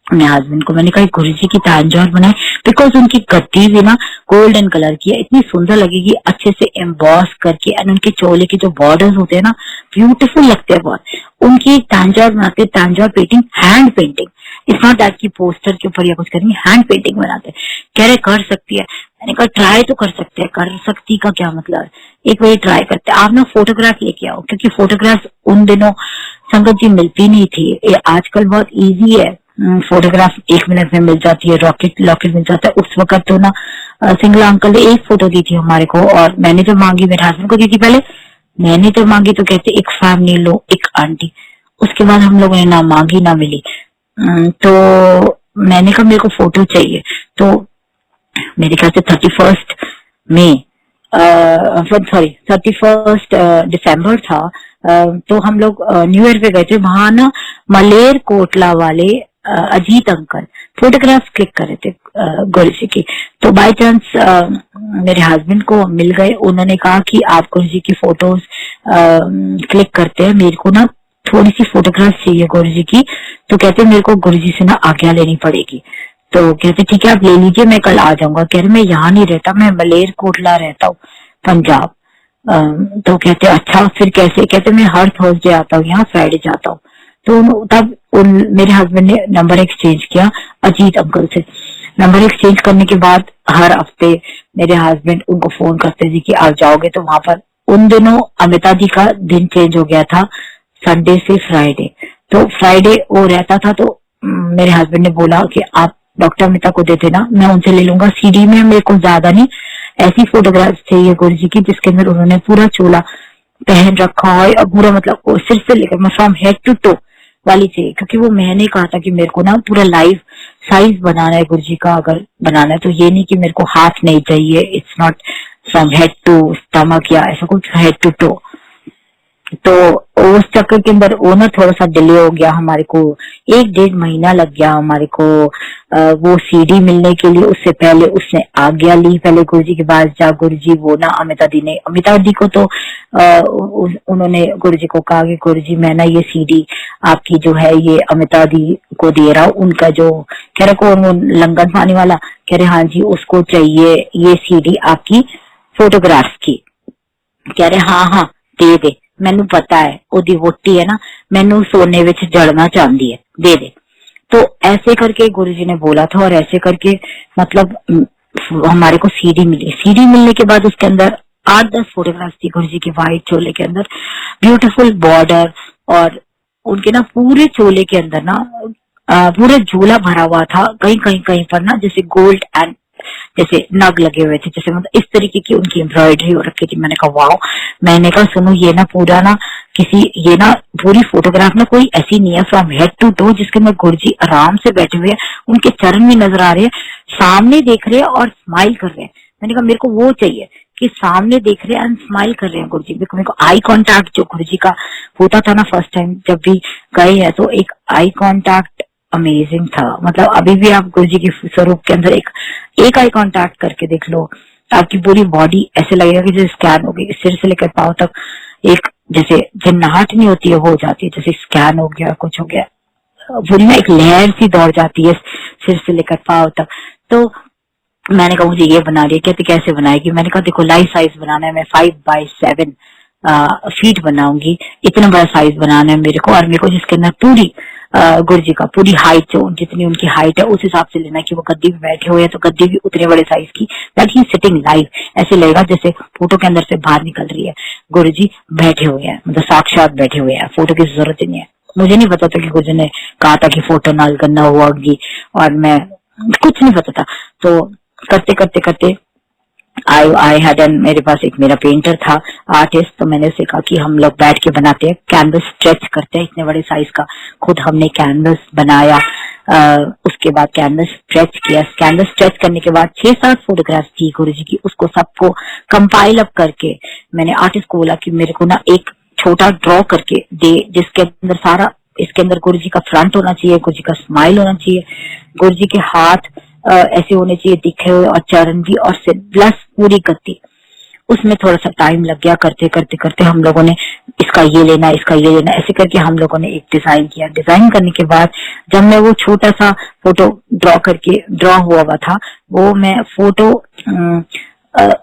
अपने हस्बैंड को, मैंने कहा गुरु जी की तांजौर बनाए, बिकॉज उनकी गद्दी भी ना गोल्डन कलर की है, इतनी सुंदर लगेगी अच्छे से एम्बॉस करके, एंड उनके चोले के जो बॉर्डर्स होते हैं ना ब्यूटीफुल लगते हैं बहुत। उनकी तांजौर बनाते, Tanjore painting, hand painting, it's not that की पोस्टर के ऊपर या कुछ करेंगे, हैंड पेंटिंग बनाते। कह रहे कर सकती है। मैंने कहा ट्राई तो कर सकते हैं, कर सकती का क्या मतलब है, एक बार ट्राई करते हैं। आप ना फोटोग्राफ लेके आओ, क्योंकि फोटोग्राफ उन दिनों संगत जी मिलती नहीं थी, आजकल बहुत इजी है, फोटोग्राफ 1 मिनट में मिल जाती है, लॉकेट मिल जाता है। उस वक्त तो ना सिंगला अंकल ने एक फोटो दी थी हमारे को, और मैंने जब मांगी मेरे हस्बैंड को दी थी पहले, मैंने जब मांगी तो कहते एक फैमिली लो, एक आंटी। उसके बाद हम लोगों ने ना मांगी ना मिली। तो मैंने कहा मेरे को फोटो चाहिए। तो मेरे ख्याल से 31 दिसंबर था। तो हम लोग न्यू ईयर पे गए थे, वहां ना मलेर कोटला वाले अजीत अंकल फोटोग्राफ क्लिक कर रहे थे गुरु जी की। तो बाय चांस मेरे हस्बैंड को मिल गए, उन्होंने कहा कि आप गुरु जी की फोटोज क्लिक करते हैं, मेरे को ना थोड़ी सी फोटोग्राफ चाहिए गुरु जी की। तो कहते मेरे को गुरु जी से ना आज्ञा लेनी पड़ेगी। तो कहते ठीक है आप ले लीजिए, मैं कल आ जाऊंगा। कह रहे मैं यहाँ नहीं रहता, मैं मलेर कोटला रहता हूँ, पंजाब। तो कहते अच्छा फिर कैसे? कहते मैं हर थर्सडे आता हूँ यहाँ, फ्राइडे जाता हूँ। तो तब मेरे हस्बैंड ने नंबर एक्सचेंज किया अजीत अंकल से। नंबर एक्सचेंज करने के बाद हर हफ्ते मेरे हस्बैंड उनको फोन करते थे कि आप जाओगे। तो वहां पर उन दिनों अमिता जी का दिन चेंज हो गया था, संडे से फ्राइडे। तो फ्राइडे वो रहता था। तो मेरे हस्बैंड ने बोला कि आप डॉक्टर अमिता को दे देना, मैं उनसे ले लूंगा। सीडी में मेरे को ज्यादा नहीं, ऐसी फोटोग्राफ चाहिए गुरु जी की जिसके अंदर उन्होंने पूरा चोला पहन रखा है, और पूरा मतलब सिर से लेकर फ्रॉम हेड टू टो वाली चाहिए। क्योंकि वो मैंने कहा था कि मेरे को ना पूरा लाइव साइज बनाना है गुरु जी का, अगर बनाना है तो ये नहीं कि मेरे को हाथ नहीं चाहिए, it's not from head to stomach या ऐसा कुछ, हेड टू टो। तो उस चक्कर के अंदर वो ना थोड़ा सा डिले हो गया, हमारे को 1-1.5 महीना लग गया हमारे को वो सीडी मिलने के लिए। उससे पहले उसने आज्ञा ली पहले गुरु जी के पास जा। गुरु जी वो ना अमिता दी को तो उन्होंने गुरु जी को कहा कि गुरु जी मैं ना ये सीडी आपकी जो है ये अमिता दी को दे रहा हूँ, उनका जो कह रहे को लंगन पानी वाला, कह रहे हाँ जी उसको चाहिए ये सीडी आपकी फोटोग्राफ की। कह रहे हाँ दे दे, मैनू पता है ओदी वोटी है ना, मैनू सोने विच जड़ना चाहती है, दे दे। तो ऐसे करके गुरुजी ने बोला था, और ऐसे करके मतलब हमारे को सीडी मिली। सीडी मिलने के बाद उसके अंदर 8-10 फोटोग्राफ थी गुरुजी की व्हाइट चोले के अंदर, ब्यूटीफुल बॉर्डर, और उनके ना पूरे चोले के अंदर ना पूरा झोला भरा हुआ था, कहीं पर ना जैसे गोल्ड एंड जैसे नग लगे हुए थे, जैसे मतलब इस तरीके की उनकी एम्ब्रॉयडरी हो रखी थी। मैंने कहा वाओ। मैंने कहा सुनो, ये ना पूरा ना ये ना पूरी फोटोग्राफ ना कोई ऐसी नहीं है फ्रॉम हेड टू टो जिसके अंदर गुरुजी आराम से बैठे हुए हैं, उनके चरण भी नजर आ रहे हैं, सामने देख रहे हैं और स्माइल कर रहे हैं। मैंने कहा मेरे को वो चाहिए कि सामने देख रहे हैं एंड स्माइल कर रहे हैं गुरुजी। मेरे को आई कांटेक्ट जो गुरुजी का होता था ना फर्स्ट टाइम जब भी गए हैं, तो एक आई कांटेक्ट अमेजिंग था। मतलब अभी भी आप गुरुजी के स्वरूप के अंदर एक आई कांटेक्ट करके देख लो, आपकी पूरी बॉडी ऐसे लगेगा कि जैसे स्कैन हो गई, सिर से लेकर पांव तक एक जैसे जिन्नाहट नहीं होती है वो हो जाती है, जैसे स्कैन हो गया, कुछ हो गया, पूरी ना एक लहर सी दौड़ जाती है सिर से लेकर पांव तक। तो मैंने कहा मुझे ये बना रही है, कहते कैसे बनाएगी? मैंने कहा देखो लाइफ साइज बनाना है, मैं 5x7 फीट बनाऊंगी, इतना बड़ा साइज बनाना है मेरे को, और मेरे को जिसके अंदर पूरी गुरुजी का पूरी हाइट जो जितनी उनकी हाइट है उस हिसाब से लेना है कि वो गद्दी पे बैठे हुए हैं, तो गद्दी भी उतने बड़े साइज की, दैट ही सिटिंग लाइव, ऐसे लगेगा जैसे फोटो के अंदर से बाहर निकल रही है, गुरुजी बैठे हुए हैं, मतलब साक्षात बैठे हुए हैं, फोटो की जरूरत ही नहीं है। मुझे नहीं पता था कि गुरुजी ने कहा था कि फोटो नाल करना होगी, और मैं कुछ नहीं पता था। तो करते करते करते आई हैड एन, मेरे पास एक मेरा पेंटर था आर्टिस्ट, तो मैंने उसे कहा कि हम लोग बैठ के बनाते हैं, कैनवस स्ट्रेच करते हैं इतने बड़े साइज का। खुद हमने कैनवस बनाया, उसके बाद कैनवस स्ट्रेच किया, कैनवस स्ट्रेच करने के बाद 6-7 फोटोग्राफ की गुरुजी की, उसको सबको कंपाइल अप करके मैंने आर्टिस्ट को बोला कि मेरे को ना एक छोटा ड्रॉ करके दे, जिसके अंदर सारा, इसके अंदर गुरुजी का फ्रंट होना चाहिए, गुरुजी का स्माइल होना चाहिए, गुरुजी के हाथ ऐसे होने चाहिए दिखे हुए, और चरण भी, और सिर प्लस पूरी गद्दी। उसमें थोड़ा सा टाइम लग गया, करते करते करते हम लोगों ने इसका ये लेना, इसका ये लेना, ऐसे करके हम लोगों ने एक डिजाइन किया। डिजाइन करने के बाद जब मैं वो छोटा सा फोटो ड्रॉ हुआ था, वो मैं फोटो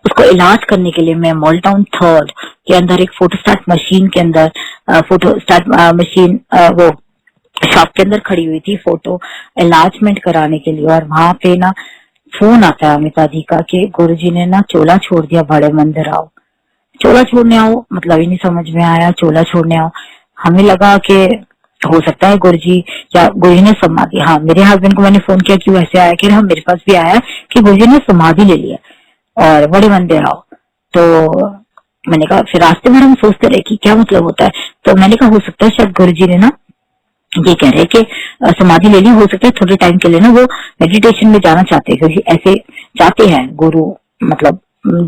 उसको इलाज करने के लिए मैं मॉल टाउन 3rd के अंदर एक फोटो स्टार्ट मशीन के अंदर फोटो स्टार्ट मशीन वो शॉप के अंदर खड़ी हुई थी फोटो एनलार्जमेंट कराने के लिए, और वहां पे ना फोन आता है अमिता जी का कि गुरुजी ने ना चोला छोड़ दिया, बड़े मंदिर आओ। चोला छोड़ने आओ मतलब ही नहीं समझ में आया, चोला छोड़ने आओ। हमें लगा कि हो सकता है गुरुजी या गुरुजी ने समाधि, हाँ मेरे हस्बैंड को मैंने फोन किया कि वैसे आया कि हाँ मेरे पास भी आया कि गुरुजी ने समाधि ले लिया और बड़े मंदिर आओ। तो मैंने कहा, फिर रास्ते में हम सोचते रहे कि क्या मतलब होता है, तो मैंने कहा हो सकता है शायद गुरुजी ने ना ये कह रहे हैं कि समाधि ले ली, हो सकता है थोड़े टाइम के लिए ना वो मेडिटेशन में जाना चाहते हैं, क्योंकि ऐसे जाते हैं गुरु, मतलब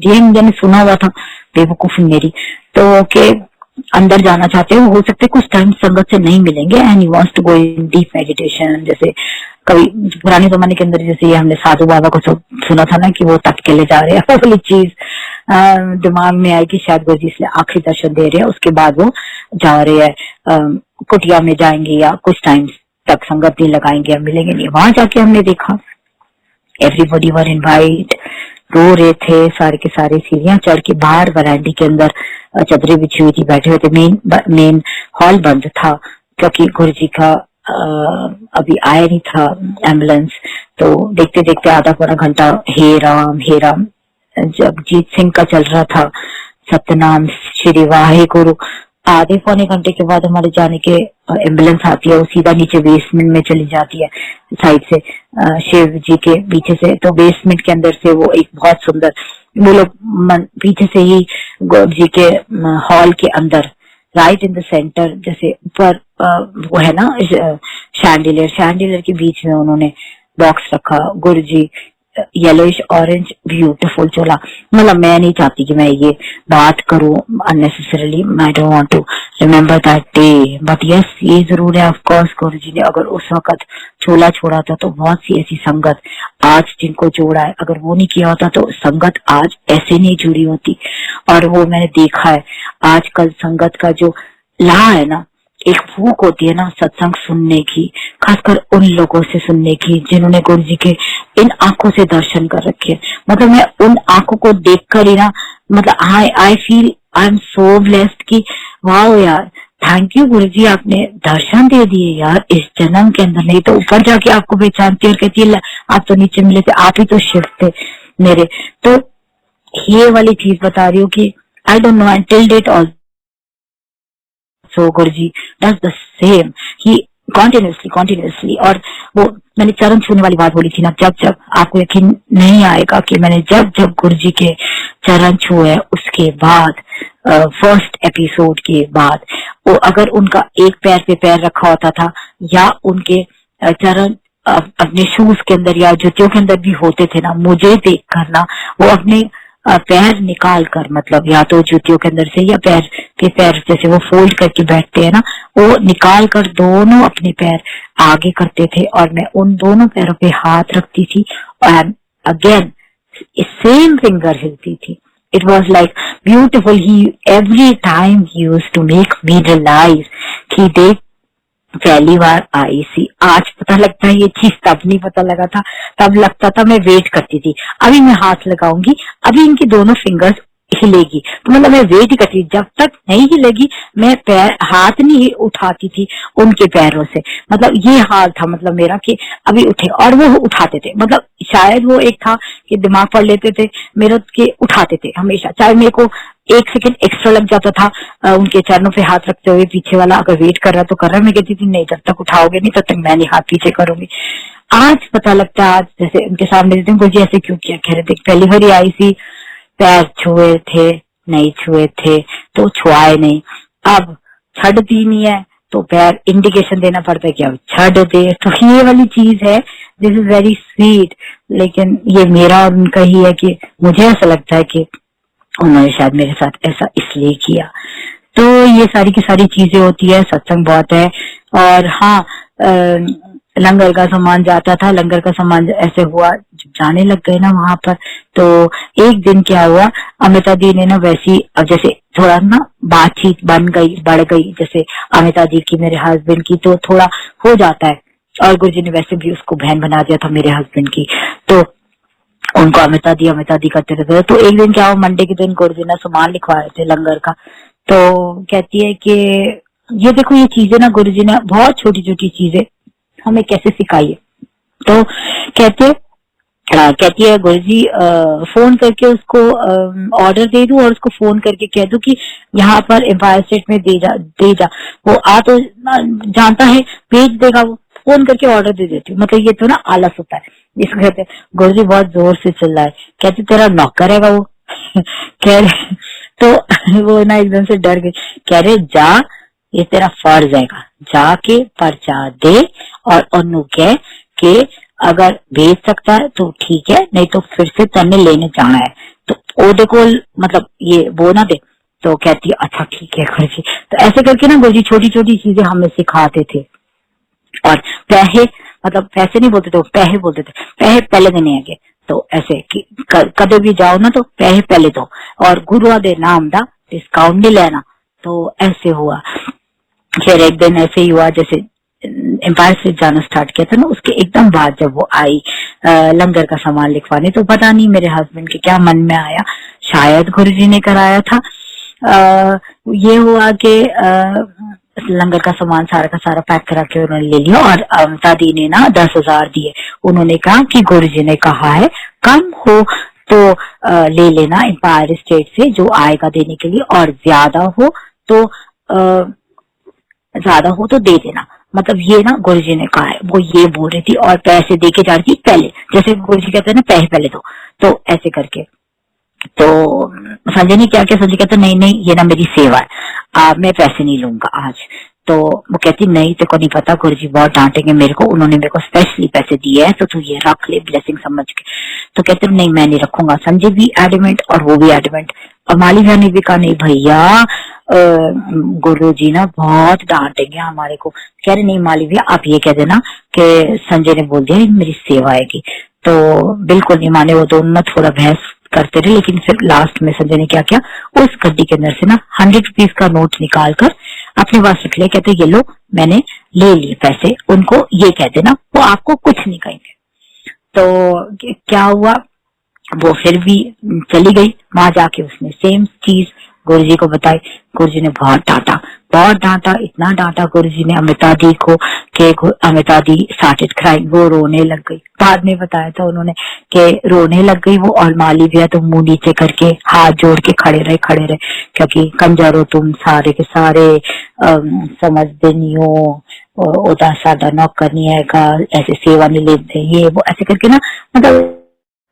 ये मैंने सुना हुआ था, बेवकूफी मेरी, तो के अंदर जाना चाहते हैं, हो सकता है कुछ टाइम संगत से नहीं मिलेंगे and you wants to go in deep meditation. जैसे कभी पुराने जमाने के अंदर जैसे ये हमने साधु बाबा को सुना था ना कि वो तट के ले जा रहे हैं, वो वाली चीज दिमाग में आई कि शायद गुरुजी इसलिए आखिरी दर्शन दे रहे हैं, उसके बाद वो जा रहे हैं कुटिया में जाएंगे या कुछ टाइम तक संगत नहीं लगाएंगे या मिलेंगे नहीं। वहां जाके हमने देखा एवरीबॉडी वर इनवाइट, रो रहे थे सारे के सारे, सीढ़ियां चढ़ के बाहर वरांडी के अंदर चदरे बिछी हुई थी, बैठे हुए थे। मेन हॉल बंद था क्योंकि गुरुजी का अभी आया नहीं था एम्बुलेंस। तो देखते देखते आधा पौना घंटा हे राम जगजीत सिंह का चल रहा था, सतनाम श्री वाहे गुरु। आधे पौने घंटे के बाद हमारे जाने के एम्बुलेंस आती है, वो सीधा नीचे बेसमेंट में चली जाती है साइड से, शिव जी के पीछे से। तो बेसमेंट के अंदर से वो एक बहुत सुंदर, वो लोग पीछे से ही गुरु जी के हॉल के अंदर राइट इन द सेंटर, जैसे ऊपर वो है ना शैंडिलियर के बीच में उन्होंने बॉक्स रखा। Guru ji yellowish orange beautiful चोला। मतलब मैं नहीं चाहती कि मैं ये बात करूं unnecessarily, I don't want to remember that day, but yes ये जरूर है ऑफ कोर्स गुरुजी ने अगर उस वक्त चोला छोड़ा था तो बहुत सी ऐसी संगत आज जिनको जोड़ा है, अगर वो नहीं किया होता तो संगत आज ऐसे नहीं जुड़ी होती। और वो मैंने देखा है आजकल संगत का जो ला है ना, एक भूख होती है ना सत्संग सुनने की, खासकर उन लोगों से सुनने की जिन्होंने गुरु जी के इन आंखों से दर्शन कर रखे। मतलब मैं उन आंखों को देखकर ही ना, मतलब I feel I am so blessed कि वाह यार, थैंक यू गुरु जी, आपने दर्शन दे दिए यार इस जन्म के अंदर, नहीं तो ऊपर जाके आपको पहचानती और कहती है आप तो नीचे मिले थे, आप ही तो शिव थे मेरे। तो ये वाली चीज बता रही हूँ कि I don't know till date all So Guruji does the same. He continuously. और वो मैंने चरण छूने वाली बात बोली थी ना, जब जब आपको यकीन नहीं आएगा कि मैंने जब जब गुरुजी के चरण छुए उसके बाद फर्स्ट एपिसोड के बाद, वो अगर उनका एक पैर पे पैर रखा होता था या उनके चरण अपने शूज के अंदर या जूतियों के अंदर भी होते थे ना, मुझे देख कर ना वो अपने पैर निकाल कर, मतलब या तो जूतियों के अंदर से या पैर के पैर जैसे वो फोल्ड करके बैठते हैं ना, वो निकाल कर दोनों अपने पैर आगे करते थे और मैं उन दोनों पैरों पे हाथ रखती थी और अगेन सेम फिंगर हिलती थी। It was like beautiful. He every time he used to make me realize कि देख पहली बार आई सी, आज पता लगता है ये चीज, तब नहीं पता लगा था। तब लगता था मैं वेट करती थी, अभी मैं हाथ लगाऊंगी, अभी इनकी दोनों फिंगर्स हिलेगी, तो मतलब मैं वेट ही करती थी। जब तक नहीं हिलेगी मैं पैर हाथ नहीं उठाती थी उनके पैरों से, मतलब ये हाल था मतलब मेरा कि अभी उठे, और वो उठाते थे, मतलब शायद वो एक था कि दिमाग पढ़ लेते थे मेरा के उठाते थे हमेशा, चाहे मेरे को 1 सेकंड एक्स्ट्रा लग जाता था उनके चरणों पे हाथ रखते हुए। पीछे वाला अगर वेट कर रहा तो कर रहा, मैं कहती थी नहीं जब तक उठाओगे नहीं तब तक मैं नहीं हाथ पीछे करूंगी। आज पता लगता है, आज जैसे उनके सामने देते हैं गुरुजी ऐसे क्यों किया, कह रहे देख पहली बार आई सी, पैर छुए थे नहीं छुए थे तो छुआए नहीं, अब छड़ दी नहीं है तो पैर इंडिकेशन देना पड़ता है कि अब छड़ दे, तो ये वाली चीज है। दिस इज वेरी स्वीट, लेकिन ये मेरा और उनका ही है कि मुझे ऐसा लगता है कि उन्होंने शायद मेरे साथ ऐसा इसलिए किया। तो ये सारी की सारी चीजें होती है, सत्संग बहुत है। और हाँ, लंगर का सामान जाता था, लंगर का सामान ऐसे हुआ जब जाने लग गए ना वहां पर, तो एक दिन क्या हुआ, अमिता दी ने ना वैसी, अब जैसे थोड़ा ना बातचीत बढ़ गई जैसे अमिता दी की मेरे हस्बैंड की, तो थोड़ा हो जाता है, और गुरुजी ने वैसे भी उसको बहन बना दिया था मेरे हस्बैंड की, तो उनको अमिता दी करते रहते। तो एक दिन क्या हुआ, मंडे के दिन गुरुजी ने सामान लिखवा रहे थे लंगर का, तो कहती है कि ये देखो ये चीजें ना गुरुजी ने बहुत छोटी छोटी चीजें हमें कैसे सिखाई है। तो कहती है गुरुजी फोन करके उसको ऑर्डर दे दूं और उसको फोन करके कह दूं कि यहाँ पर एम्पायर स्टेट में दे जा, वो आ तो जानता है भेज देगा, वो फोन करके ऑर्डर दे देती हूँ। मतलब ये तो ना आलस होता है, इसको कहते हैं। गुरुजी बहुत जोर से चिल्लाए, कहते तेरा नौकर है वो कह रहे, तो वो ना एकदम से डर गई, कह रहे जा ये तेरा फर्ज हैगा, जाके पर्चा दे और उन्होंने कह के अगर भेज सकता है तो ठीक है, नहीं तो फिर से तन्ने लेने जाना है, तो वो देखो मतलब ये वो ना दे। तो कहती है अच्छा ठीक है गुरुजी। तो ऐसे करके ना गुरुजी छोटी छोटी चीजें हमें सिखाते थे। और पैसे, मतलब पैसे नहीं बोलते थे, पैसे बोलते थे, पैसे पहले देने आगे, तो ऐसे कि कदे भी जाओ ना तो पैसे पहले दो, और गुरुआ दे नाम दा डिस्काउंट नहीं लेना। तो ऐसे हुआ। फिर एक दिन ऐसे ही हुआ, जैसे एम्पायर से जाना स्टार्ट किया था ना, उसके एकदम बाद जब वो आई लंगर का सामान लिखवाने, तो पता नहीं मेरे हस्बैंड के क्या मन में आया, शायद गुरुजी ने कराया था। ये हुआ कि लंगर का सामान सारा का सारा पैक करा के उन्होंने ले लिया, और अमता दी ने ना 10,000 दिए। उन्होंने कहा कि गुरुजी ने कहा है कम हो तो ले लेना एम्पायर स्टेट से जो आएगा देने के लिए, और ज्यादा हो तो दे देना। मतलब ये ना गुरुजी ने कहा है, वो ये बोल रही थी, और पैसे दे के जा रही थी पहले, जैसे गुरुजी कहते हैं ना पैसे पहले दो, तो ऐसे करके। तो संजय ने क्या किया, संजय कहते नहीं ये ना मेरी सेवा है, मैं पैसे नहीं लूंगा आज। तो वो कहती नहीं तेरे को नहीं पता, गुरुजी बहुत डांटेंगे मेरे को, उन्होंने मेरे को स्पेशली पैसे दिए हैं तो तू ये रख ले ब्लेसिंग समझ के। तो कहते नहीं मैं नहीं रखूंगा। संजय भी एडमेंट और वो भी एडमेंट, और माली भैया ने भी कहा नहीं भैया गुरुजी ना बहुत डांटेंगे हमारे को। कह रहे नहीं माली भैया आप ये कह देना कि संजय ने बोल दिया मेरी सेवा आएगी। तो बिल्कुल नहीं माने वो दोनों ना, थोड़ा बहस करते रहे, लेकिन फिर लास्ट में संजय ने क्या किया, उस गड्डी के अंदर से ना 100 रुपीज का नोट निकाल कर अपने पास रख लिया। कहते ये लो मैंने ले लिए पैसे, उनको ये कह देना वो आपको कुछ नहीं कहेंगे। तो क्या हुआ, वो फिर भी चली गई, वहां जाके उसने सेम चीज गुरुजी को बताई। गुरुजी ने बहुत डांटा, बहुत डांटा, इतना डांटा गुरुजी ने अमिता दी को कि अमिता दी स्टार्टेड क्राइंग, वो रोने लग गई। बाद में बताया था उन्होंने कि रोने लग गई वो, और माली भी है तो मुंह नीचे करके हाथ जोड़ के खड़े रहे, क्योंकि कंजरो तुम सारे के सारे समझते नहीं हो, ओदा साडा नौकर नहीं है का, ऐसे सेवा नहीं लेते, ये वो ऐसे करके ना, मतलब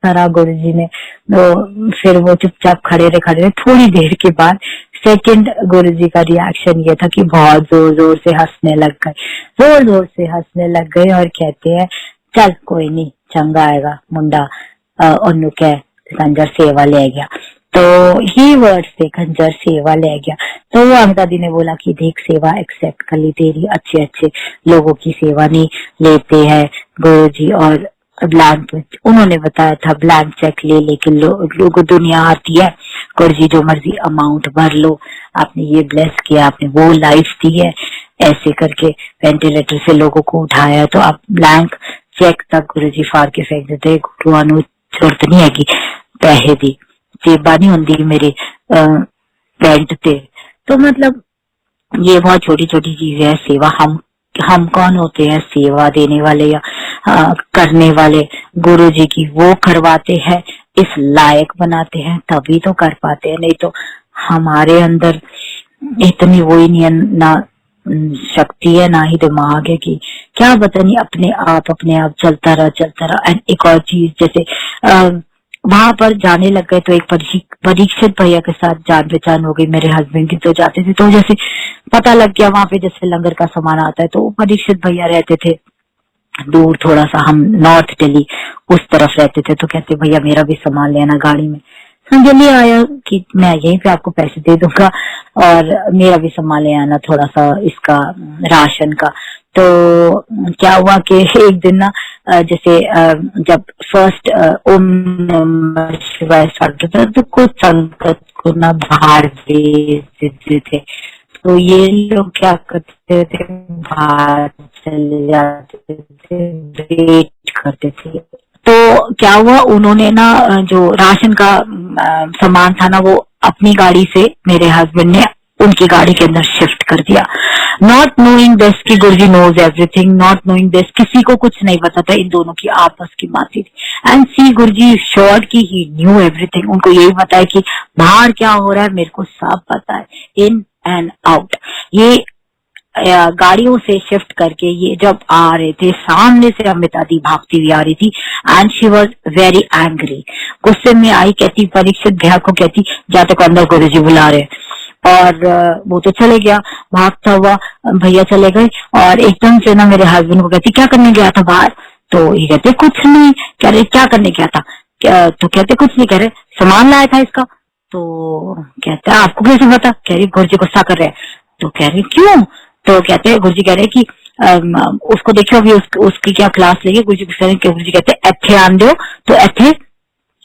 सारा गुरुजी ने। तो फिर वो चुपचाप खड़े रहे। थोड़ी देर के बाद सेकंड गुरुजी का रिएक्शन ये था कि बहुत जोर जोर से हंसने लग गए और कहते हैं चल कोई नहीं, चंगा आएगा मुंडा, ओनू कह खंजर सेवा ले गया। तो ही वर्ड्स थे, खंजर सेवा ले गया। तो वो अमिता दी ने बोला कि देख सेवा एक्सेप्ट कर ली तेरी, अच्छे लोगों की सेवा नहीं लेते हैं गुरुजी। और ब्लैंक, उन्होंने बताया था ब्लैंक चेक ले लेके लोगों दुनिया आती है, गुरुजी जो मर्जी अमाउंट भर लो, आपने ये ब्लेस किया, आपने वो लाइफ दी है, ऐसे करके वेंटिलेटर से लोगों को उठाया, तो आप ब्लैंक चेक तक गुरुजी फाड़ के फेंक देते। गुरुआ नु जरूरत नहीं है कि पैसे दी, जेबा नहीं होंगी मेरे पेंट ते। तो मतलब ये बहुत छोटी छोटी चीजें है सेवा। हम कौन होते हैं सेवा देने वाले या करने वाले? गुरुजी की वो करवाते हैं, इस लायक बनाते हैं, तभी तो कर पाते हैं, नहीं तो हमारे अंदर इतनी वो ही नहीं है, ना शक्ति है ना ही दिमाग है कि क्या पता नहीं अपने आप चलता रहा। एंड एक और चीज, जैसे वहां पर जाने लग गए तो एक परीक्षित भैया के साथ जान पहचान हो गई मेरे हस्बैंड की। तो जाते थे तो जैसे पता लग गया वहां पे जैसे लंगर का सामान आता है, तो परीक्षित भैया रहते थे दूर थोड़ा सा, हम नॉर्थ दिल्ली उस तरफ रहते थे। तो कहते भैया मेरा भी सामान लेना गाड़ी में। संजय आया कि मैं यहीं पे आपको पैसे दे दूंगा और मेरा भी सामान ले आना थोड़ा सा इसका राशन का। तो क्या हुआ कि एक दिन ना जैसे जब फर्स्ट ओम नमः शिवाय स्टार्ट होता तो कुछ संगत को ना बाहर भेज देते थे। तो ये लोग क्या करते थे, बाहर चले जाते थे, वेट करते थे। तो क्या हुआ, उन्होंने ना जो राशन का सामान था ना वो अपनी गाड़ी से मेरे हस्बैंड ने उनकी गाड़ी के अंदर शिफ्ट कर दिया। नॉट नोइंग दिस कि Guruji knows everything, not knowing this, किसी को कुछ नहीं पता था, इन दोनों की आपस की बात थी। एंड सी गुरुजी श्योर की ही न्यू एवरीथिंग, उनको यही पता है कि बाहर क्या हो रहा है मेरे को सब पता है, इन एंड आउट। ये गाड़ियों से शिफ्ट करके ये जब आ रहे थे, सामने से अमिता दी भागती हुई आ रही थी and she was very angry. गुस्से में आई, कहती परीक्षित भैया को, कहती जा तक अंदर गुरुजी बुला रहे। और वो तो चले गया, भागता हुआ भैया चले गए। और एकदम से ना मेरे हस्बैंड को कहती क्या करने गया था बाहर? तो ये कहते कुछ नहीं। कह रहे क्या करने गया था? तो कहते कुछ नहीं, कह रहे सामान लाया था इसका। तो कहते आपको कैसे पता? कह रही गुरुजी गुस्सा कर रहे हैं। तो कह रहे क्यों? तो कहते हैं गुरुजी कह रहे कि उसको देखो अभी उसकी क्या क्लास लेगी। गुरुजी कहते एथे आन दो, तो एथे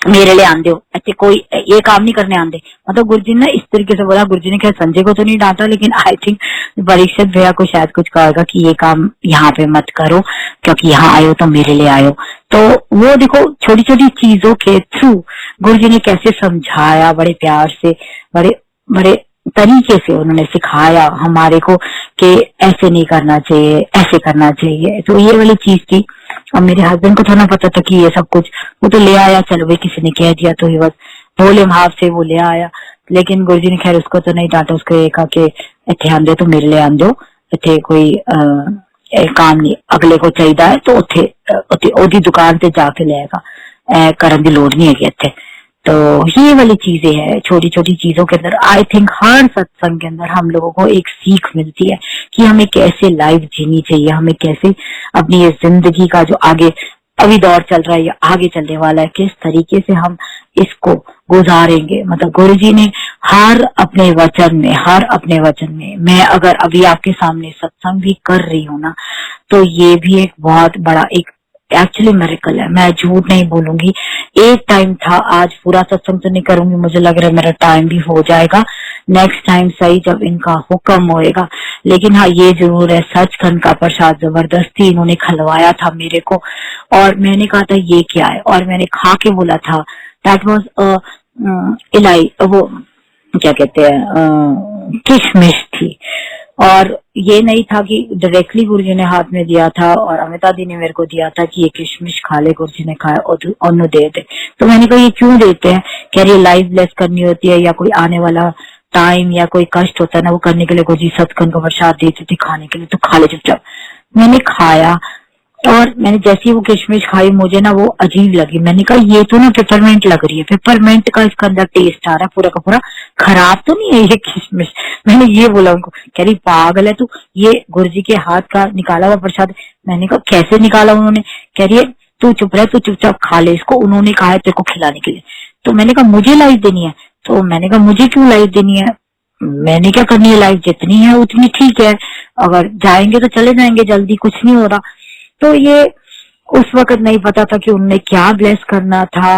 मेरे लिए आन दो, ऐसे कोई ये काम नहीं करने आंदे। मतलब गुरुजी ने इस तरीके से बोला। गुरुजी ने क्या संजय को तो नहीं डांटा, लेकिन आई थिंक परीक्षित भैया को शायद कुछ कहा कि ये काम यहाँ पे मत करो, क्योंकि यहाँ आयो तो मेरे लिए आयो। तो वो देखो छोटी छोटी चीजों के थ्रू गुरुजी ने कैसे समझाया, बड़े प्यार से, बड़े तरीके से उन्होंने सिखाया हमारे को कि ऐसे नहीं करना चाहिए, ऐसे करना चाहिए। तो ये वाली चीज थी। और मेरे हस्बैंड को थोड़ा पता था कि ये सब कुछ, वो तो ले आया, चलो भाई किसी ने कह दिया तो ही बस भोले भाव से वो ले आया। लेकिन गुरुजी ने खैर उसको तो नहीं डांटा, उसको ये कहा कि इथे आंदे तो मेरे लिए आंदो, इथे कोई काम नहीं, अगले को चाहिए है तो उठी दुकान से जाके लेगा, करन की लोड़ नहीं है इथे। तो ये वाली चीजें है, छोटी छोटी चीजों के अंदर आई थिंक हर सत्संग के अंदर हम लोगों को एक सीख मिलती है कि हमें कैसे लाइफ जीनी चाहिए, हमें कैसे अपनी ये जिंदगी का जो आगे अभी दौर चल रहा है या आगे चलने वाला है, किस तरीके से हम इसको गुजारेंगे। मतलब गुरुजी ने हर अपने वचन में मैं अगर अभी आपके सामने सत्संग भी कर रही हूँ ना, तो ये भी एक बहुत बड़ा एक एक्चुअली मिरेकल है। मैं झूठ नहीं बोलूंगी। एक टाइम था, आज पूरा सत्संग तो नहीं करूंगी, मुझे लग रहा है मेरा टाइम भी हो जाएगा नेक्स्ट टाइम सही जब इनका हुक्म होएगा। लेकिन हाँ ये जरूर है, सचखंड का प्रसाद जबरदस्ती इन्होंने खलवाया था मेरे को, और मैंने कहा था ये क्या है, और मैंने खा के बोला था दैट वाज इलाई, वो क्या कहते हैं, किशमिश थी। और ये नहीं था कि डायरेक्टली गुरुजी ने हाथ में दिया था और अमिता दी ने मेरे को दिया था कि ये किशमिश खा ले, गुरुजी ने खाया और तू अन्नू दे दे। तो मैंने कहा ये क्यों देते हैं? कह रही लाइफ ब्लेस करनी होती है या कोई आने वाला टाइम या कोई कष्ट होता है ना, वो करने के लिए गुरुजी सतखंड को प्रसाद देते थे खाने के लिए, तो खा ले चुपचाप। मैंने खाया और मैंने जैसे ही वो किशमिश खाई मुझे ना वो अजीब लगी। मैंने कहा ये तो ना पेपरमेंट लग रही है, पेपरमेंट का इसका अंदर टेस्ट आ रहा है पूरा का पूरा, खराब तो नहीं है ये किशमिश? मैंने ये बोला उनको। कह रही पागल है तू, ये गुरुजी के हाथ का निकाला हुआ प्रसाद। मैंने कहा कैसे निकाला उन्होंने? कह रही है तू चुप रह, तू चुपचाप खा ले इसको, उन्होंने कहा है तेरे को खिलाने के लिए। तो मैंने कहा मुझे लाइफ देनी है? तो मैंने कहा मुझे क्यों लाइफ देनी है, मैंने क्या करनी है, लाइफ जितनी है उतनी ठीक है, अगर जाएंगे तो चले जाएंगे, जल्दी कुछ नहीं हो रहा। तो ये उस वक्त नहीं पता था कि उनने क्या ब्लेस करना था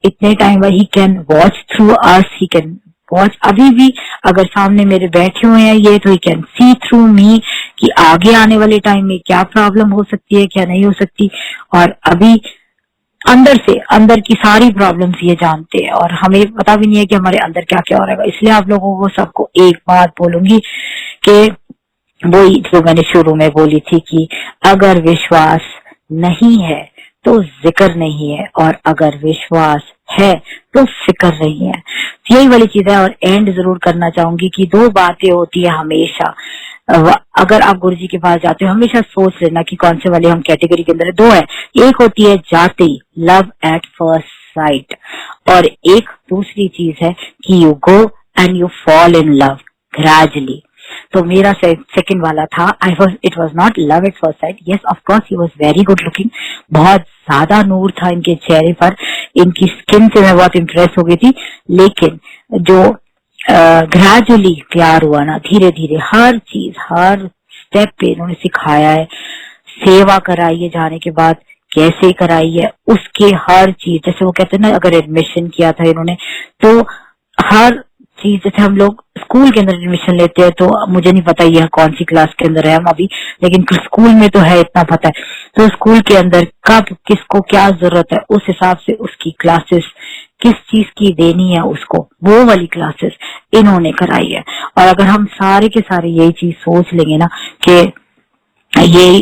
इतने time. He can watch through us, he can watch अभी भी अगर सामने मेरे बैठे हुए हैं ये, तो ही कैन सी थ्रू मी कि आगे आने वाले टाइम में क्या प्रॉब्लम हो सकती है क्या नहीं हो सकती। और अभी अंदर से अंदर की सारी प्रॉब्लम्स ये जानते हैं और हमें पता भी नहीं है कि हमारे अंदर क्या क्या हो रहा है। इसलिए आप लोगों को सबको एक बात बोलूंगी कि वही जो मैंने शुरू में बोली थी कि अगर विश्वास नहीं है तो जिक्र नहीं है, और अगर विश्वास है तो फिक्र नहीं है। यही वाली चीज है। और एंड जरूर करना चाहूंगी कि दो बातें होती है हमेशा। अगर आप गुरुजी के पास जाते हो हमेशा सोच लेना कि कौन से वाले हम कैटेगरी के अंदर है। दो है, एक होती है जाते ही लव एट फर्स्ट साइट, और एक दूसरी चीज है कि you go and you fall in love gradually. तो मेरा सेकंड वाला था, it was not love at first sight. Yes of course he was very good looking, बहुत ज्यादा नूर था इनके चेहरे पर, इनकी स्किन से मैं बहुत इम्प्रेस हो गई थी। लेकिन जो ग्रेजुअली प्यार हुआ ना, धीरे धीरे हर चीज हर स्टेप पे इन्होंने सिखाया है। सेवा कराई है जाने के बाद, कैसे कराई है उसके हर चीज, जैसे वो कहते हैं ना अगर एडमिशन किया था इन्होंने तो हर चीज, जैसे हम लोग स्कूल के अंदर एडमिशन लेते हैं तो मुझे नहीं पता यह कौन सी क्लास के अंदर है हम अभी, लेकिन स्कूल में तो है इतना पता है। तो स्कूल के अंदर कब किसको क्या जरूरत है उस हिसाब से उसकी क्लासेस किस चीज की देनी है उसको, वो वाली क्लासेस इन्होंने कराई है। और अगर हम सारे के सारे यही चीज सोच लेंगे ना कि ये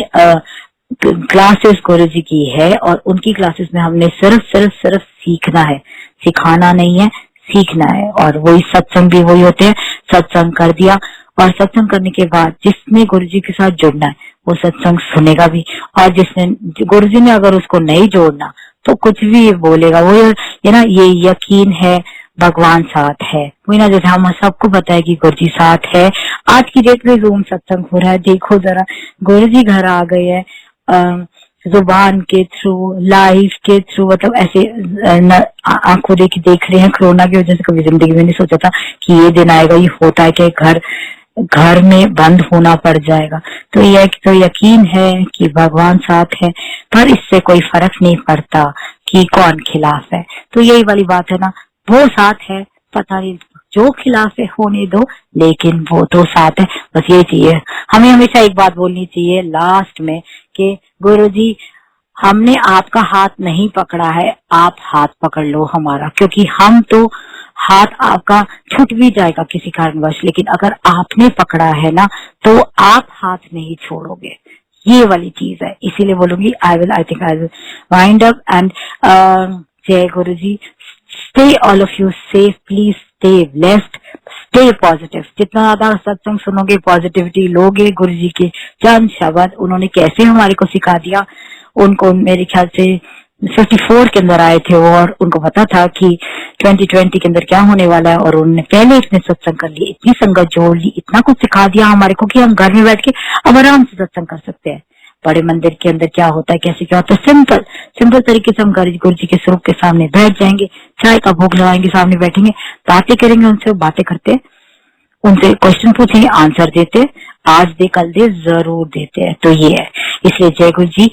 क्लासेस गुरुजी की है और उनकी क्लासेस में हमने सिर्फ सीखना है, सिखाना नहीं है, सीखना है। और वही सत्संग भी वही होते हैं, सत्संग कर दिया और सत्संग करने के बाद जिसने गुरुजी के साथ जुड़ना है वो सत्संग सुनेगा भी, और जिसने गुरुजी ने अगर उसको नहीं जोड़ना तो कुछ भी बोलेगा। वो ये ना ये यकीन है भगवान साथ है, वही ना जैसे हम सबको पता है कि गुरुजी साथ है। आज की डेट में जूम सत्संग हो रहा है, देखो जरा गुरुजी घर आ गए हैं जुबान के थ्रू, लाइफ के थ्रू, मतलब ऐसे आंखों देख रहे हैं। कोरोना की वजह से कभी जिंदगी में नहीं सोचा था कि ये दिन आएगा, ये होता है कि घर में बंद होना पड़ जाएगा। तो यह तो यकीन है कि भगवान साथ है, पर इससे कोई फर्क नहीं पड़ता कि कौन खिलाफ है। तो यही वाली बात है ना, वो साथ है, पता नहीं जो खिलाफ है होने दो, लेकिन वो तो साथ है। बस ये चाहिए हमें, हमेशा एक बात बोलनी चाहिए लास्ट में कि गुरुजी हमने आपका हाथ नहीं पकड़ा है, आप हाथ पकड़ लो हमारा, क्योंकि हम तो हाथ आपका छूट भी जाएगा किसी कारणवश, लेकिन अगर आपने पकड़ा है ना तो आप हाथ नहीं छोड़ोगे। ये वाली चीज है, इसीलिए बोलूंगी I think I will wind up and जय Guruji. Stay all of you safe, please stay blessed, stay positive. जितना ज्यादा सत्संग सुनोगे, पॉजिटिविटी लोगे, गुरुजी के चंद शब्द उन्होंने कैसे हमारे को सिखा दिया। उनको मेरे ख्याल से 54 के अंदर आए थे वो, और उनको पता था कि 2020 के अंदर क्या होने वाला है, और उन्होंने पहले इतने सत्संग कर लिए, इतनी संगत जोड़ ली, इतना कुछ सिखा दिया हमारे को कि हम घर में बैठ के अब आराम से सत्संग कर सकते हैं। बड़े मंदिर के अंदर क्या होता है, कैसे क्या होता है, सिंपल तरीके से हम गुरु जी के स्वरूप के सामने बैठ जाएंगे, चाय का भोग लगाएंगे, सामने बैठेंगे, बातें करेंगे उनसे, बातें करते, उनसे क्वेश्चन पूछेंगे, आंसर देते, आज दे कल दे जरूर देते हैं। तो ये है, इसलिए जय गुरु जी।